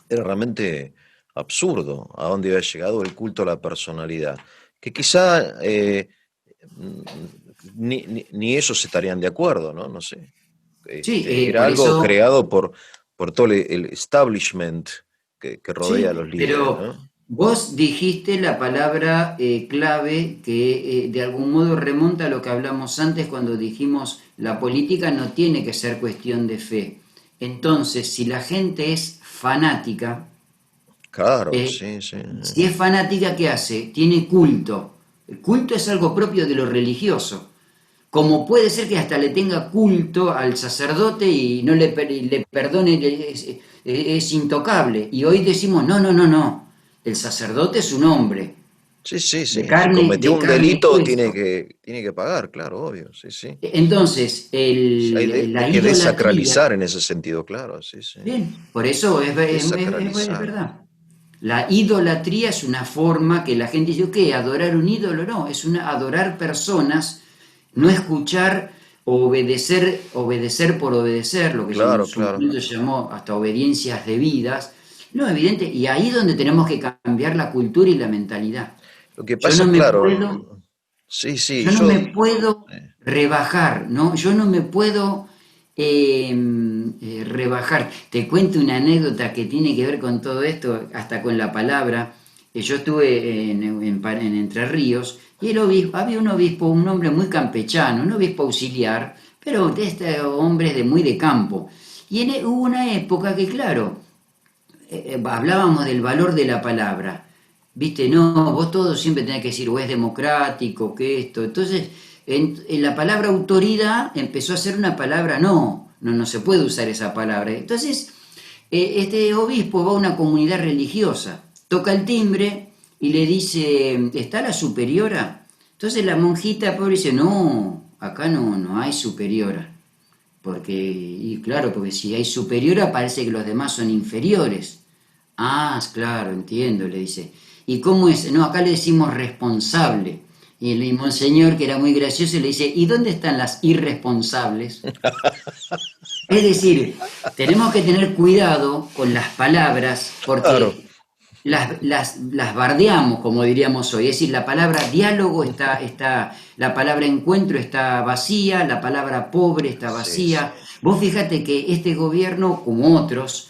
era realmente absurdo a dónde había llegado el culto a la personalidad, que quizá ni ellos estarían de acuerdo, ¿no? No sé. Sí, Era por algo eso, creado por todo el establishment que rodea a los sí, líderes, pero ¿no? vos dijiste la palabra clave que de algún modo remonta a lo que hablamos antes cuando dijimos la política no tiene que ser cuestión de fe. Entonces, si la gente es fanática, Claro, eh, sí, sí. si es fanática, ¿qué hace? Tiene culto. El culto es algo propio de lo religioso. Como puede ser que hasta le tenga culto al sacerdote y no le perdone, es intocable. Y hoy decimos, no, no, no, no, el sacerdote es un hombre. Sí, sí, De sí. Si carne, cometió de un carne y delito, hueso. tiene que pagar, claro, obvio, sí, sí. Entonces, Hay la que desacralizar idolatría, en ese sentido, claro, sí, sí. bien, por eso es Desacralizar. verdad. La idolatría es una forma que la gente dice, ¿qué? ¿Adorar un ídolo? No, es una adorar personas, no escuchar o obedecer, obedecer por obedecer, lo que en Claro, su claro. momento se llamó hasta obediencias debidas. No, evidente, y ahí es donde tenemos que cambiar la cultura y la mentalidad. Lo que Yo pasa, no me claro, puedo sí, sí, yo no me puedo eh, rebajar, ¿no? Yo no me puedo rebajar. Te cuento una anécdota que tiene que ver con todo esto, hasta con la palabra. Yo estuve en Entre Ríos y el obispo, había un obispo, un hombre muy campechano, un obispo auxiliar, pero de este hombre muy de campo. Y hubo una época que, claro, hablábamos del valor de la palabra. Viste, no, vos todo siempre tenés que decir, o es democrático, que esto. Entonces, en la palabra autoridad empezó a ser una palabra, no se puede usar esa palabra. Entonces, este obispo va a una comunidad religiosa, toca el timbre y le dice, ¿está la superiora? Entonces la monjita pobre dice, no, acá no hay superiora. Porque, y claro, porque si hay superiora parece que los demás son inferiores. Ah, claro, entiendo, le dice. ¿Y cómo es? No, acá le decimos responsable. Y el monseñor, que era muy gracioso, le dice, ¿y dónde están las irresponsables? Es decir, tenemos que tener cuidado con las palabras claro, porque las bardeamos, como diríamos hoy. Es decir, la palabra diálogo la palabra encuentro está vacía, la palabra pobre está sí, sí. vacía. Vos fíjate que este gobierno, como otros,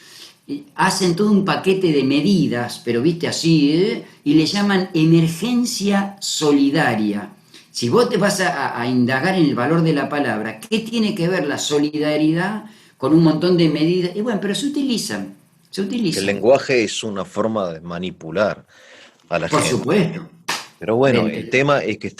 hacen todo un paquete de medidas, pero viste así, y le llaman emergencia solidaria. Si vos te vas a indagar en el valor de la palabra, ¿qué tiene que ver la solidaridad con un montón de medidas? Y bueno, pero se utilizan, se Que el utilizan. lenguaje es una forma de manipular a la Por gente. supuesto. Pero bueno, el Mente. tema es que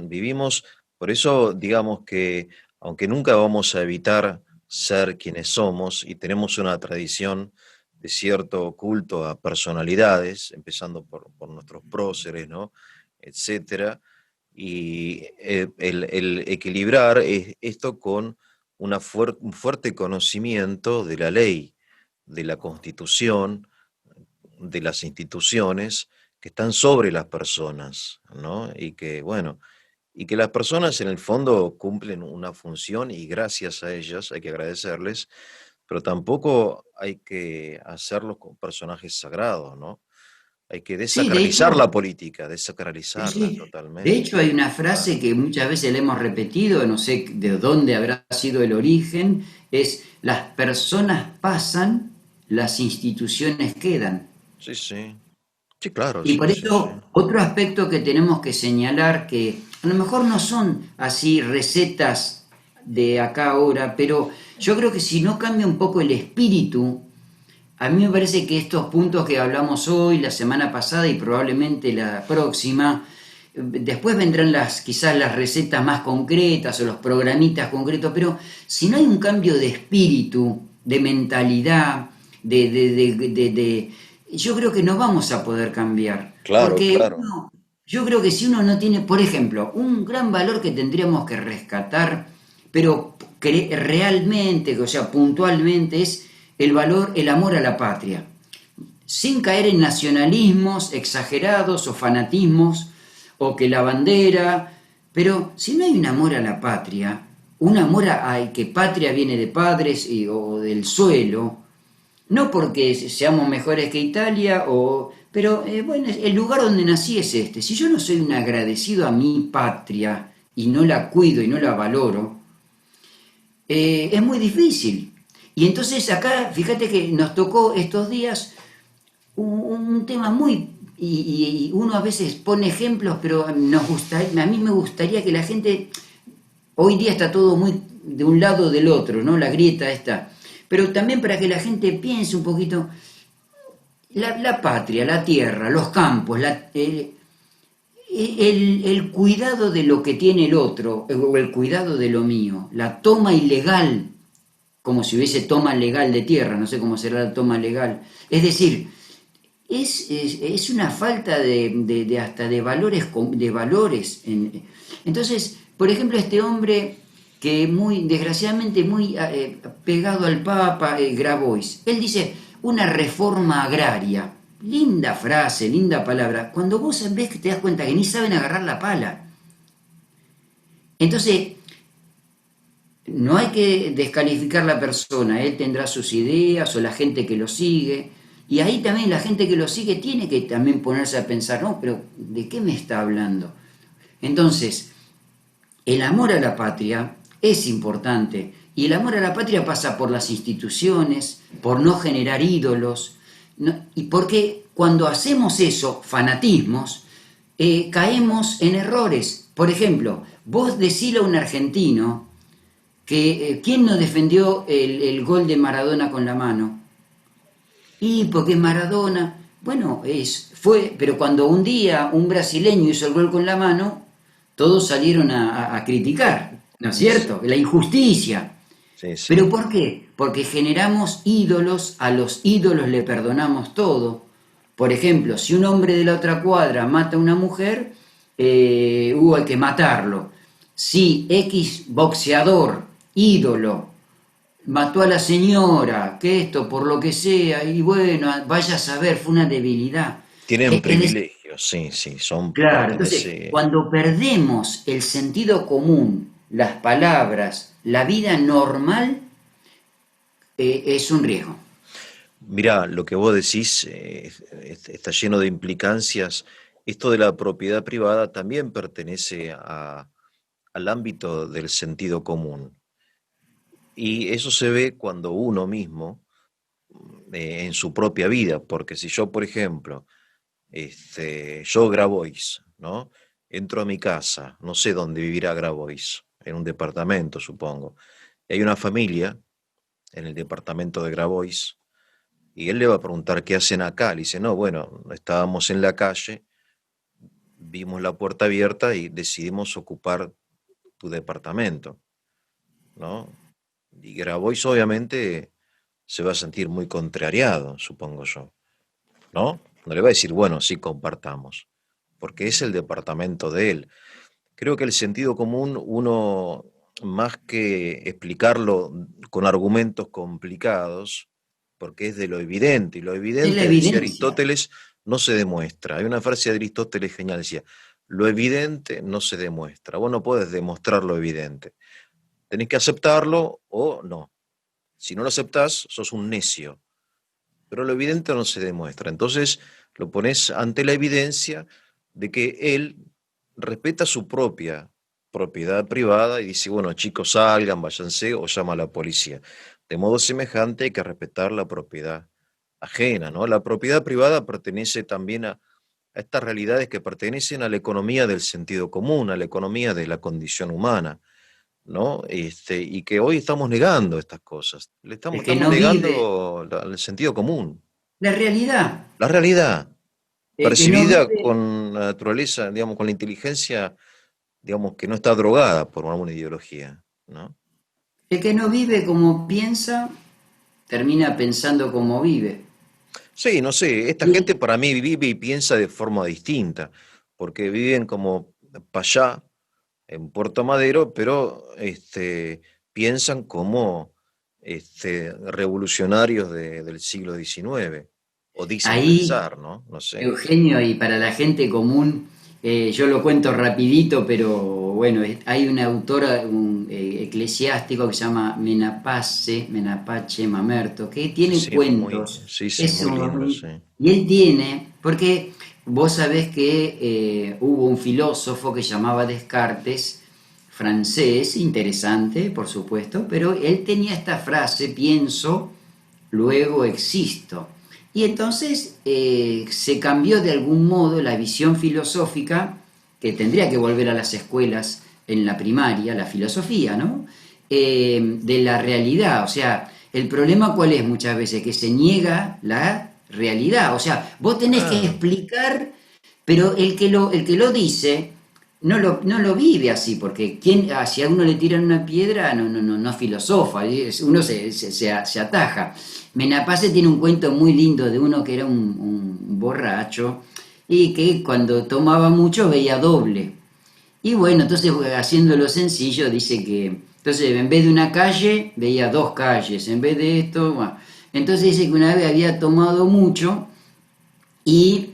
vivimos, por eso digamos que aunque nunca vamos a evitar ser quienes somos y tenemos una tradición de cierto culto a personalidades, empezando por nuestros próceres, ¿no? Etcétera, y el equilibrar esto con un fuerte conocimiento de la ley, de la constitución, de las instituciones que están sobre las personas, ¿no? Y que, bueno, y que las personas en el fondo cumplen una función y gracias a ellas hay que agradecerles, pero tampoco hay que hacerlos con personajes sagrados, ¿no? Hay que Sí, de desacralizar hecho, la política, sí, desacralizarla sí. De totalmente. hecho, hay una Claro. frase que muchas veces le hemos repetido, no sé de dónde habrá sido el origen, es las personas pasan, las instituciones quedan. Sí, sí. Sí, claro, Y sí, por sí, sí. eso, otro aspecto que tenemos que señalar, que a lo mejor no son así recetas de acá ahora, pero yo creo que si no cambia un poco el espíritu, a mí me parece que estos puntos que hablamos hoy, la semana pasada y probablemente la próxima, después vendrán quizás las recetas más concretas o los programitas concretos, pero si no hay un cambio de espíritu, de mentalidad, yo creo que no vamos a poder cambiar. Claro, Porque claro. yo creo que si uno no tiene, por ejemplo, un gran valor que tendríamos que rescatar, pero que realmente, o sea, puntualmente, es el valor, el amor a la patria, sin caer en nacionalismos exagerados o fanatismos, o que la bandera, pero si no hay un amor a la patria, un amor que patria viene de padres o del suelo, no porque seamos mejores que Italia, pero bueno, el lugar donde nací es este. Si yo no soy un agradecido a mi patria y no la cuido y no la valoro, es muy difícil. Y entonces acá, fíjate que nos tocó estos días un tema muy... Y uno a veces pone ejemplos, pero a mí me gustaría que la gente... Hoy día está todo muy de un lado o del otro, ¿no? La grieta está. Pero también para que la gente piense un poquito, la patria, la tierra, los campos, el cuidado de lo que tiene el otro, o el cuidado de lo mío, la toma ilegal, como si hubiese toma legal de tierra, no sé cómo será la toma legal. Es decir, es una falta de hasta de valores, de valores. Entonces, por ejemplo, este hombre que muy, desgraciadamente, muy pegado al Papa, Grabois, él dice una reforma agraria. Linda frase, linda palabra. Cuando vos ves que te das cuenta que ni saben agarrar la pala. Entonces, no hay que descalificar la persona, él tendrá sus ideas o la gente que lo sigue, y ahí también la gente que lo sigue tiene que también ponerse a pensar, no, pero ¿de qué me está hablando? Entonces, el amor a la patria es importante, y el amor a la patria pasa por las instituciones, por no generar ídolos, y porque cuando hacemos eso, fanatismos, caemos en errores. Por ejemplo, vos decile a un argentino, que ¿quién no defendió el gol de Maradona con la mano? Y porque es Maradona, bueno, fue, pero cuando un día un brasileño hizo el gol con la mano, todos salieron a criticar, ¿no es Y cierto? sí, La injusticia. sí, ¿Pero sí. por qué? Porque generamos ídolos, a los ídolos le perdonamos todo. Por ejemplo, si un hombre de la otra cuadra mata a una mujer, hay que matarlo. Si X boxeador, ídolo, mató a la señora, que esto, por lo que sea, y bueno, vaya a saber, fue una debilidad. Tienen Es decir, privilegios, sí, sí, son claro, parte de entonces, ese. cuando perdemos el sentido común, las palabras, la vida normal, es un riesgo. Mirá, lo que vos decís está lleno de implicancias. Esto de la propiedad privada también pertenece al ámbito del sentido común. Y eso se ve cuando uno mismo, en su propia vida, porque si yo, por ejemplo, yo Grabois, ¿no? Entro a mi casa, no sé dónde vivirá Grabois, en un departamento, supongo. Y hay una familia en el departamento de Grabois, y él le va a preguntar qué hacen acá. Le dice, no, bueno, estábamos en la calle, vimos la puerta abierta y decidimos ocupar tu departamento, ¿no? Y Grabois obviamente se va a sentir muy contrariado, supongo yo, ¿no? No le va a decir, bueno, sí, compartamos, porque es el departamento de él. Creo que el sentido común, uno, más que explicarlo con argumentos complicados, porque es de lo evidente, y lo Es la evidente, decía evidencia. Aristóteles, no se demuestra. Hay una frase de Aristóteles genial, decía, lo evidente no se demuestra. Vos no podés demostrar lo evidente. Tenés que aceptarlo o no. Si no lo aceptás, sos un necio. Pero lo evidente no se demuestra. Entonces lo pones ante la evidencia de que él respeta su propia propiedad privada y dice, bueno, chicos, salgan, váyanse o llama a la policía. De modo semejante hay que respetar la propiedad ajena, ¿no? La propiedad privada pertenece también a estas realidades que pertenecen a la economía del sentido común, a la economía de la condición humana, ¿no? Y que hoy estamos negando estas cosas. El que Estamos no vive negando el sentido común. la realidad. La realidad, El que no percibida vive, con la naturaleza, digamos, con la inteligencia, digamos, que no está drogada por alguna ideología, ¿no? el que no vive como piensa, termina pensando como vive. Sí, no sé, esta gente Y para mí vive y piensa de forma distinta, porque viven como para allá, en Puerto Madero, pero piensan como revolucionarios del siglo XIX, o dicen ahí, pensar, ¿no? No sé. Eugenio, y para la gente común, yo lo cuento rapidito, pero bueno, hay un autor, un eclesiástico que se llama Menapache Mamerto, que tiene Sí, muy, cuentos, sí, sí, muy lindo, sí. y él tiene, porque vos sabés que hubo un filósofo que llamaba Descartes, francés, interesante, por supuesto, pero él tenía esta frase, pienso, luego existo. Y entonces se cambió de algún modo la visión filosófica, que tendría que volver a las escuelas en la primaria, la filosofía, ¿no? De la realidad. O sea, el problema cuál es muchas veces, que se niega la realidad. O sea, vos tenés que Claro, explicar, pero el que lo dice no lo vive así, porque si a uno le tiran una piedra, no filosofa, uno se ataja. Menapace tiene un cuento muy lindo de uno que era un borracho y que cuando tomaba mucho veía doble. Y bueno, entonces haciéndolo sencillo, dice que entonces en vez de una calle, veía dos calles, en vez de esto, bueno. Entonces dice que una vez había tomado mucho y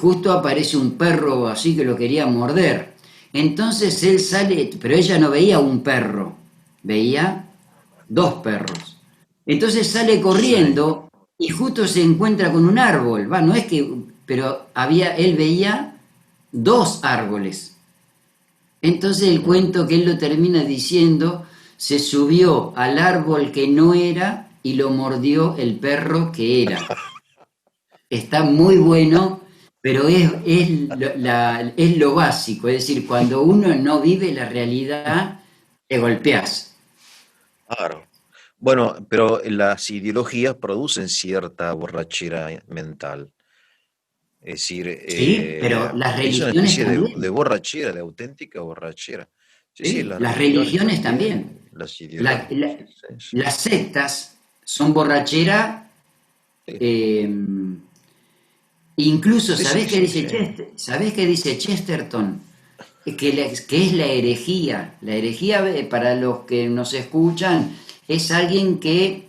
justo aparece un perro así que lo quería morder. Entonces él sale, pero ella no veía un perro, veía dos perros. Entonces sale Sí. corriendo y justo se encuentra con un árbol, va, no es que, pero él veía dos árboles. Entonces el Mm. cuento que él lo termina diciendo, se subió al árbol que no era y lo mordió el perro que era. Está muy bueno, pero es lo básico, es decir, cuando uno no vive la realidad, te golpeas. Claro. Bueno, pero las ideologías producen cierta borrachera mental. Es decir, Sí, pero las es una religiones especie de también, borrachera, de auténtica borrachera. Sí, sí, ¿sí? las Las religiones religiones también. también, las La- ideologías. la- Sí, sí, sí. las sectas son borrachera, Sí, eh, incluso, sí, sí, sí, sí. ¿sabés qué dice Chesterton? Que es la herejía. La herejía, para los que nos escuchan, es alguien que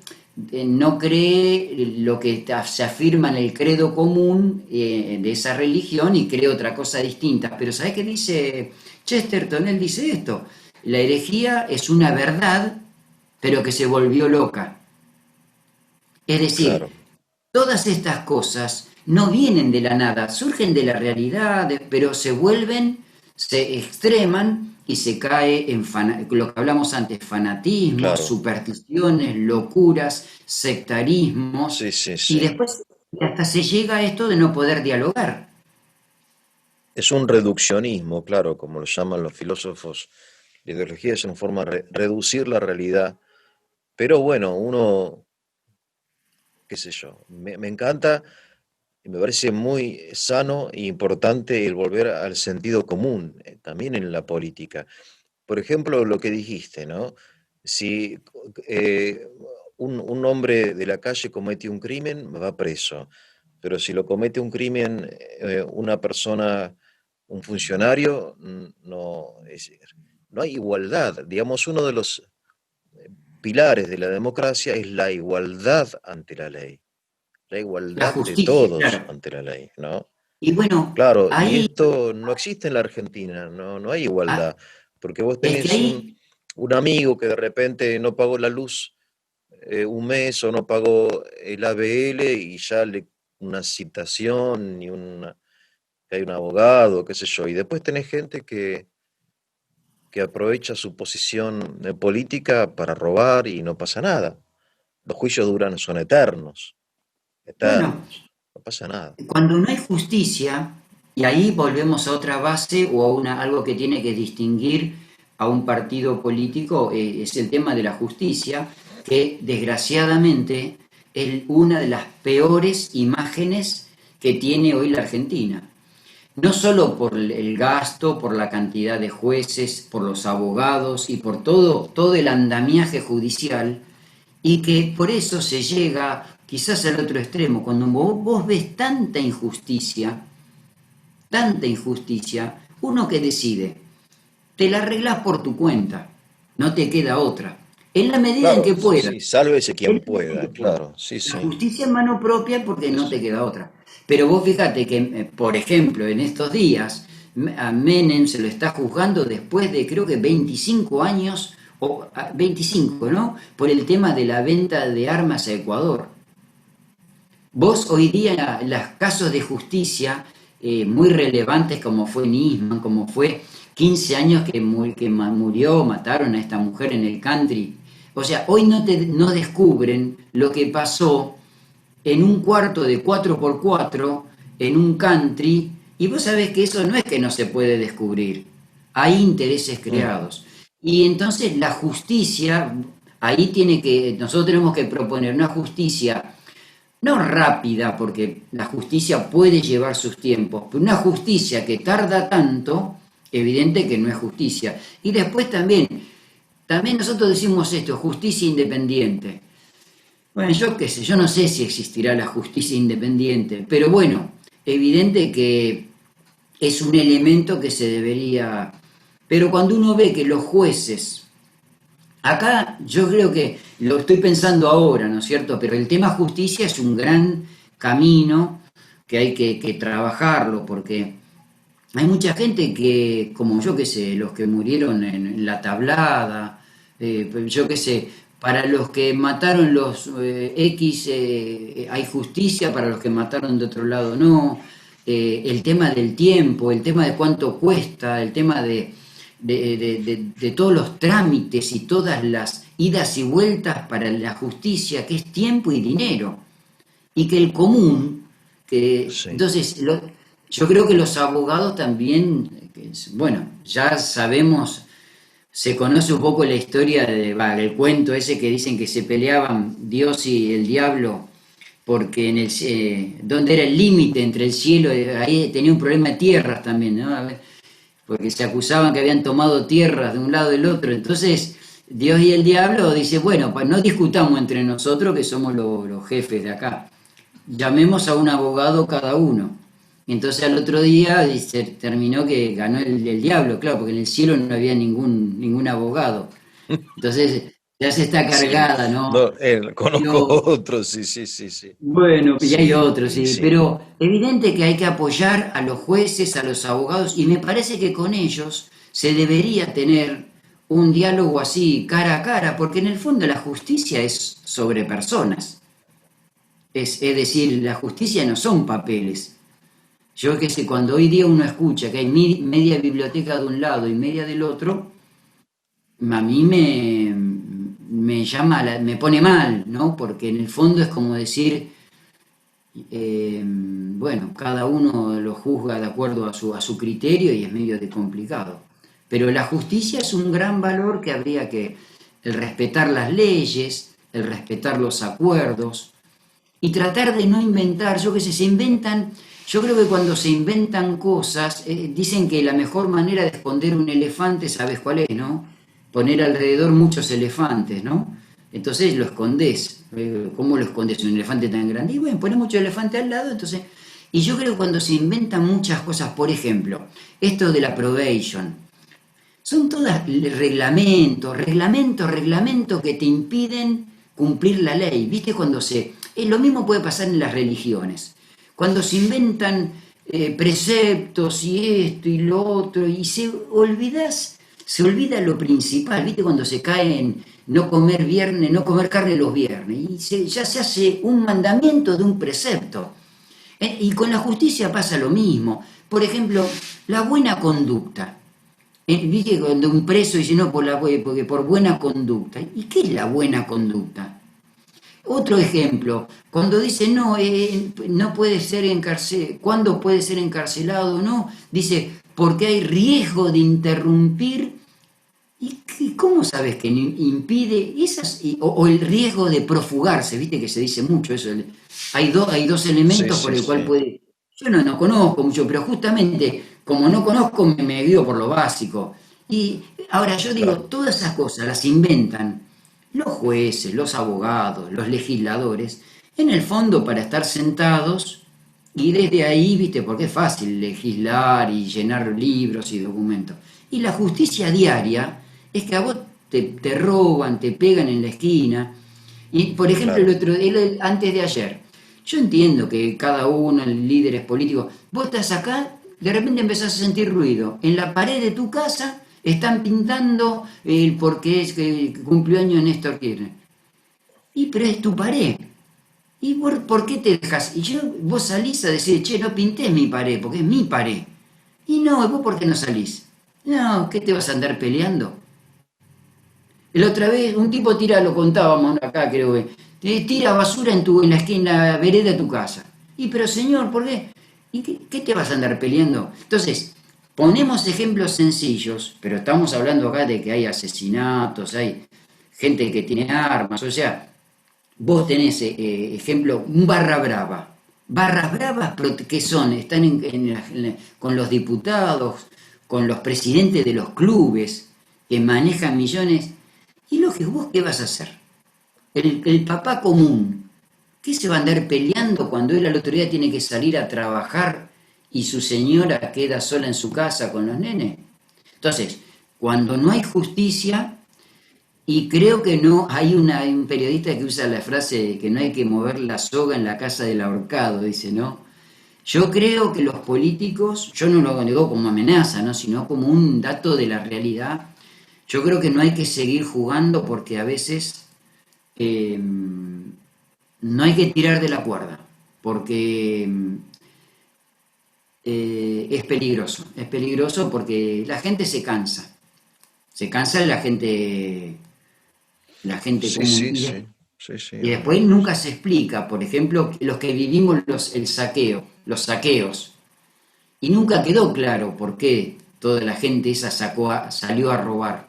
no cree lo que se afirma en el credo común de esa religión y cree otra cosa distinta. Pero ¿sabés qué dice Chesterton? Él dice esto: la herejía es una verdad, pero que se volvió loca. Es decir, Claro, todas estas cosas no vienen de la nada, surgen de la realidad, pero se extreman y se cae en lo que hablamos antes, fanatismos, claro. supersticiones, locuras, sectarismos, Sí, sí, y sí. después hasta se llega a esto de no poder dialogar. Es un reduccionismo, claro, como lo llaman los filósofos. La ideología es una forma de reducir la realidad. Pero bueno, uno, qué sé yo, me encanta y me parece muy sano e importante el volver al sentido común, también en la política. Por ejemplo, lo que dijiste, ¿no? Si eh, un hombre de la calle comete un crimen, va preso. Pero si lo comete un crimen una persona, un funcionario, no, no hay igualdad. Digamos, uno de los pilares de la democracia es la igualdad ante la ley, la La igualdad de justicia, todos claro. ante la ley, ¿no? Y bueno, Claro, y ahí, esto no existe en la Argentina, no, no hay ah, igualdad, porque vos es que tenés ahí, un amigo que de repente no pagó la luz un mes o no pagó el ABL y ya le una citación y que hay un abogado, qué sé yo, y después tenés gente que aprovecha su posición política para robar y no pasa nada. Los juicios duran, son eternos, bueno, eternos, no pasa nada. cuando no hay justicia, y ahí volvemos a otra base o a algo que tiene que distinguir a un partido político, es el tema de la justicia, que desgraciadamente es una de las peores imágenes que tiene hoy la Argentina. No solo por el gasto, por la cantidad de jueces, por los abogados y por todo el andamiaje judicial, y que por eso se llega quizás al otro extremo, cuando vos ves tanta injusticia, uno que decide, te la arreglás por tu cuenta, no te queda otra, en la medida en Claro, que sí, puedas, sí, sálvese en quien la medida en pueda, que puedas. claro, sí, La sí, justicia en mano propia porque sí, no te sí. queda otra. Pero vos fíjate que, por ejemplo, en estos días, a Menem se lo está juzgando después de creo que 25 años, o 25, ¿no? Por el tema de la venta de armas a Ecuador. Vos hoy día, los casos de justicia muy relevantes como fue Nisman, como fue 15 años que murió, mataron a esta mujer en el country. O sea, hoy no descubren lo que pasó en un cuarto de 4x4 en un country, y vos sabés que eso no es que no se puede descubrir, hay intereses Mm. creados. Y entonces la justicia, nosotros tenemos que proponer una justicia no rápida, porque la justicia puede llevar sus tiempos, pero una justicia que tarda tanto, evidente que no es justicia. Y después también nosotros decimos esto, justicia independiente. Bueno, yo qué sé, yo no sé si existirá la justicia independiente, pero bueno, evidente que es un elemento que se debería... Pero cuando uno ve que los jueces, acá yo creo que lo estoy pensando ahora, ¿no es cierto? Pero el tema justicia es un gran camino que hay que trabajarlo, porque hay mucha gente que, como yo qué sé, los que murieron en la tablada, yo qué sé, para los que mataron los X hay justicia, para los que mataron de otro lado no. El tema del tiempo, el tema de cuánto cuesta, el tema de todos los trámites y todas las idas y vueltas para la justicia, que es tiempo y dinero. Y que el común, Sí. entonces yo creo que los abogados también, bueno, ya sabemos, se conoce un poco la historia del cuento ese que dicen que se peleaban Dios y el diablo, porque donde era el límite entre el cielo, ahí tenía un problema de tierras también, ¿no? Porque se acusaban que habían tomado tierras de un lado y del otro. Entonces, Dios y el diablo dice, bueno, pues no discutamos entre nosotros que somos los jefes de acá. Llamemos a un abogado cada uno. Entonces al otro día se terminó que ganó el diablo, claro, porque en el cielo no había ningún abogado. Entonces ya se está Sí. cargada, ¿no? No, conozco Pero otros, sí, sí, sí, sí. bueno, y hay Sí, otros, y sí, sí. pero evidente que hay que apoyar a los jueces, a los abogados, y me parece que con ellos se debería tener un diálogo así, cara a cara, porque en el fondo la justicia es sobre personas. Es decir, la justicia no son papeles. Yo que sé, cuando hoy día uno escucha que hay media biblioteca de un lado y media del otro, a mí me llama, me pone mal, ¿no? Porque en el fondo es como decir, bueno, cada uno lo juzga de acuerdo a su criterio y es medio de complicado. Pero la justicia es un gran valor que habría que, el respetar las leyes, el respetar los acuerdos y tratar de no inventar, yo qué sé, se inventan, yo creo que cuando se inventan cosas, dicen que la mejor manera de esconder un elefante, ¿sabes cuál es, no? Poner alrededor muchos elefantes, ¿no? Entonces lo escondes. ¿Cómo lo escondes un elefante tan grande? Y bueno, pones mucho elefante al lado, entonces... Y yo creo que cuando se inventan muchas cosas, por ejemplo, esto de la probation, son todas reglamentos que te impiden cumplir la ley. ¿Viste? Lo mismo puede pasar en las religiones. Cuando se inventan preceptos y esto y lo otro, y se olvida lo principal. ¿Viste? Cuando se cae en no comer viernes, no comer carne los viernes, y ya se hace un mandamiento de un precepto. Y con la justicia pasa lo mismo. Por ejemplo, la buena conducta. Viste cuando un preso dice no porque por buena conducta. ¿Y qué es la buena conducta? Otro ejemplo, cuando dice no, no puede ser encarcelado, ¿cuándo puede ser encarcelado? No, dice porque hay riesgo de interrumpir. ¿Y cómo sabes que impide esas? O el riesgo de profugarse, viste que se dice mucho eso. Hay dos Sí, elementos por sí, el cual sí. puede. Yo no conozco mucho, pero justamente como no conozco me guío por lo básico. Y ahora yo digo, Claro. todas esas cosas las inventan los jueces, los abogados, los legisladores, en el fondo para estar sentados y desde ahí, viste, porque es fácil legislar y llenar libros y documentos. Y la justicia diaria es que a vos te roban, te pegan en la esquina. Y por ejemplo, Claro. antes de ayer, yo entiendo que cada uno, líderes políticos, vos estás acá, de repente empezás a sentir ruido. En la pared de tu casa están pintando el porque es que cumplió años Néstor Kirchner. Y pero es tu pared. ¿Y por qué te dejas? Y vos salís a decir, che, no pintés mi pared, porque es mi pared. Y no, ¿vos por qué no salís? No, ¿qué te vas a andar peleando? La otra vez un tipo tira, lo contábamos acá, creo que, tira basura en la esquina, en la vereda de tu casa. Y pero señor, ¿por qué? ¿Y qué te vas a andar peleando? Entonces, ponemos ejemplos sencillos, pero estamos hablando acá de que hay asesinatos, hay gente que tiene armas, o sea, vos tenés, ejemplo, un barra brava. Barras bravas, ¿qué son? Están con los diputados, con los presidentes de los clubes que manejan millones. Y lógico, ¿vos qué vas a hacer? El papá común, ¿qué se va a andar peleando cuando él al otro día tiene que salir a trabajar y su señora queda sola en su casa con los nenes? Entonces, cuando no hay justicia, y creo que no, hay un periodista que usa la frase de que no hay que mover la soga en la casa del ahorcado, dice, ¿no? Yo creo que los políticos, yo no lo digo como amenaza, ¿no? Sino como un dato de la realidad. Yo creo que no hay que seguir jugando porque a veces eh, no hay que tirar de la cuerda, porque es peligroso porque la gente se cansa la gente Sí, común, sí, sí, sí, sí, y es después verdad. nunca se explica, por ejemplo, los que vivimos el saqueo, los saqueos, y nunca quedó claro por qué toda la gente esa salió a robar.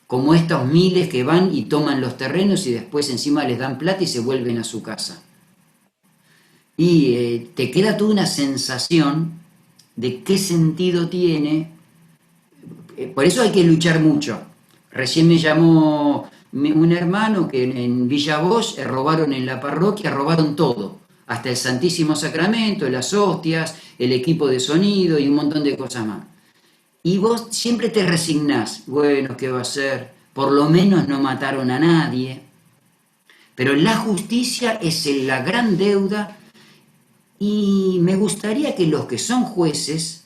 Como estos miles que van y toman los terrenos y después encima les dan plata y se vuelven a su casa. Y te queda toda una sensación de qué sentido tiene. Por eso hay que luchar mucho. Recién me llamó un hermano que en Villa Bosch robaron en la parroquia, robaron todo, hasta el Santísimo Sacramento, las hostias, el equipo de sonido y un montón de cosas más. Y vos siempre te resignás, bueno, ¿qué va a ser? Por lo menos no mataron a nadie. Pero la justicia es la gran deuda y me gustaría que los que son jueces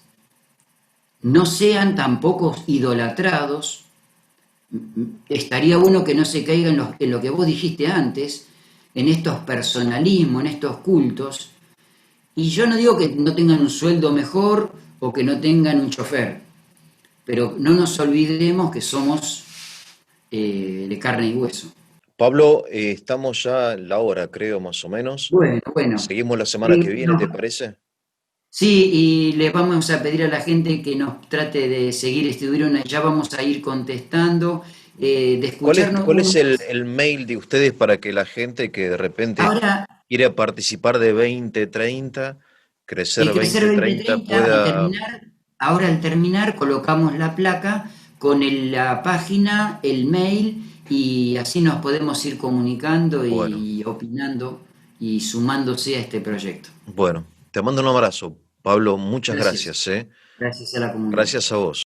no sean tampoco idolatrados. Estaría bueno que no se caiga en lo que vos dijiste antes, en estos personalismos, en estos cultos. Y yo no digo que no tengan un sueldo mejor o que no tengan un chofer, pero no nos olvidemos que somos de carne y hueso. Pablo, estamos ya en la hora, creo, más o menos. Bueno, bueno. Seguimos la semana que viene, ¿te No, parece? sí, y le vamos a pedir a la gente que nos trate de seguir estuvieron, ya vamos a ir contestando, de escucharnos Cuál uno es más. el mail de ustedes para que la gente que de repente Ahora, quiere participar de 2030, crecer Crecer 2030, 2030, pueda... ahora al terminar colocamos la placa con la página, el mail y así nos podemos ir comunicando Bueno, y opinando y sumándose a este proyecto. bueno, te mando un abrazo. Pablo, muchas Gracias. gracias, ¿eh? Gracias a la comunidad. Gracias a vos.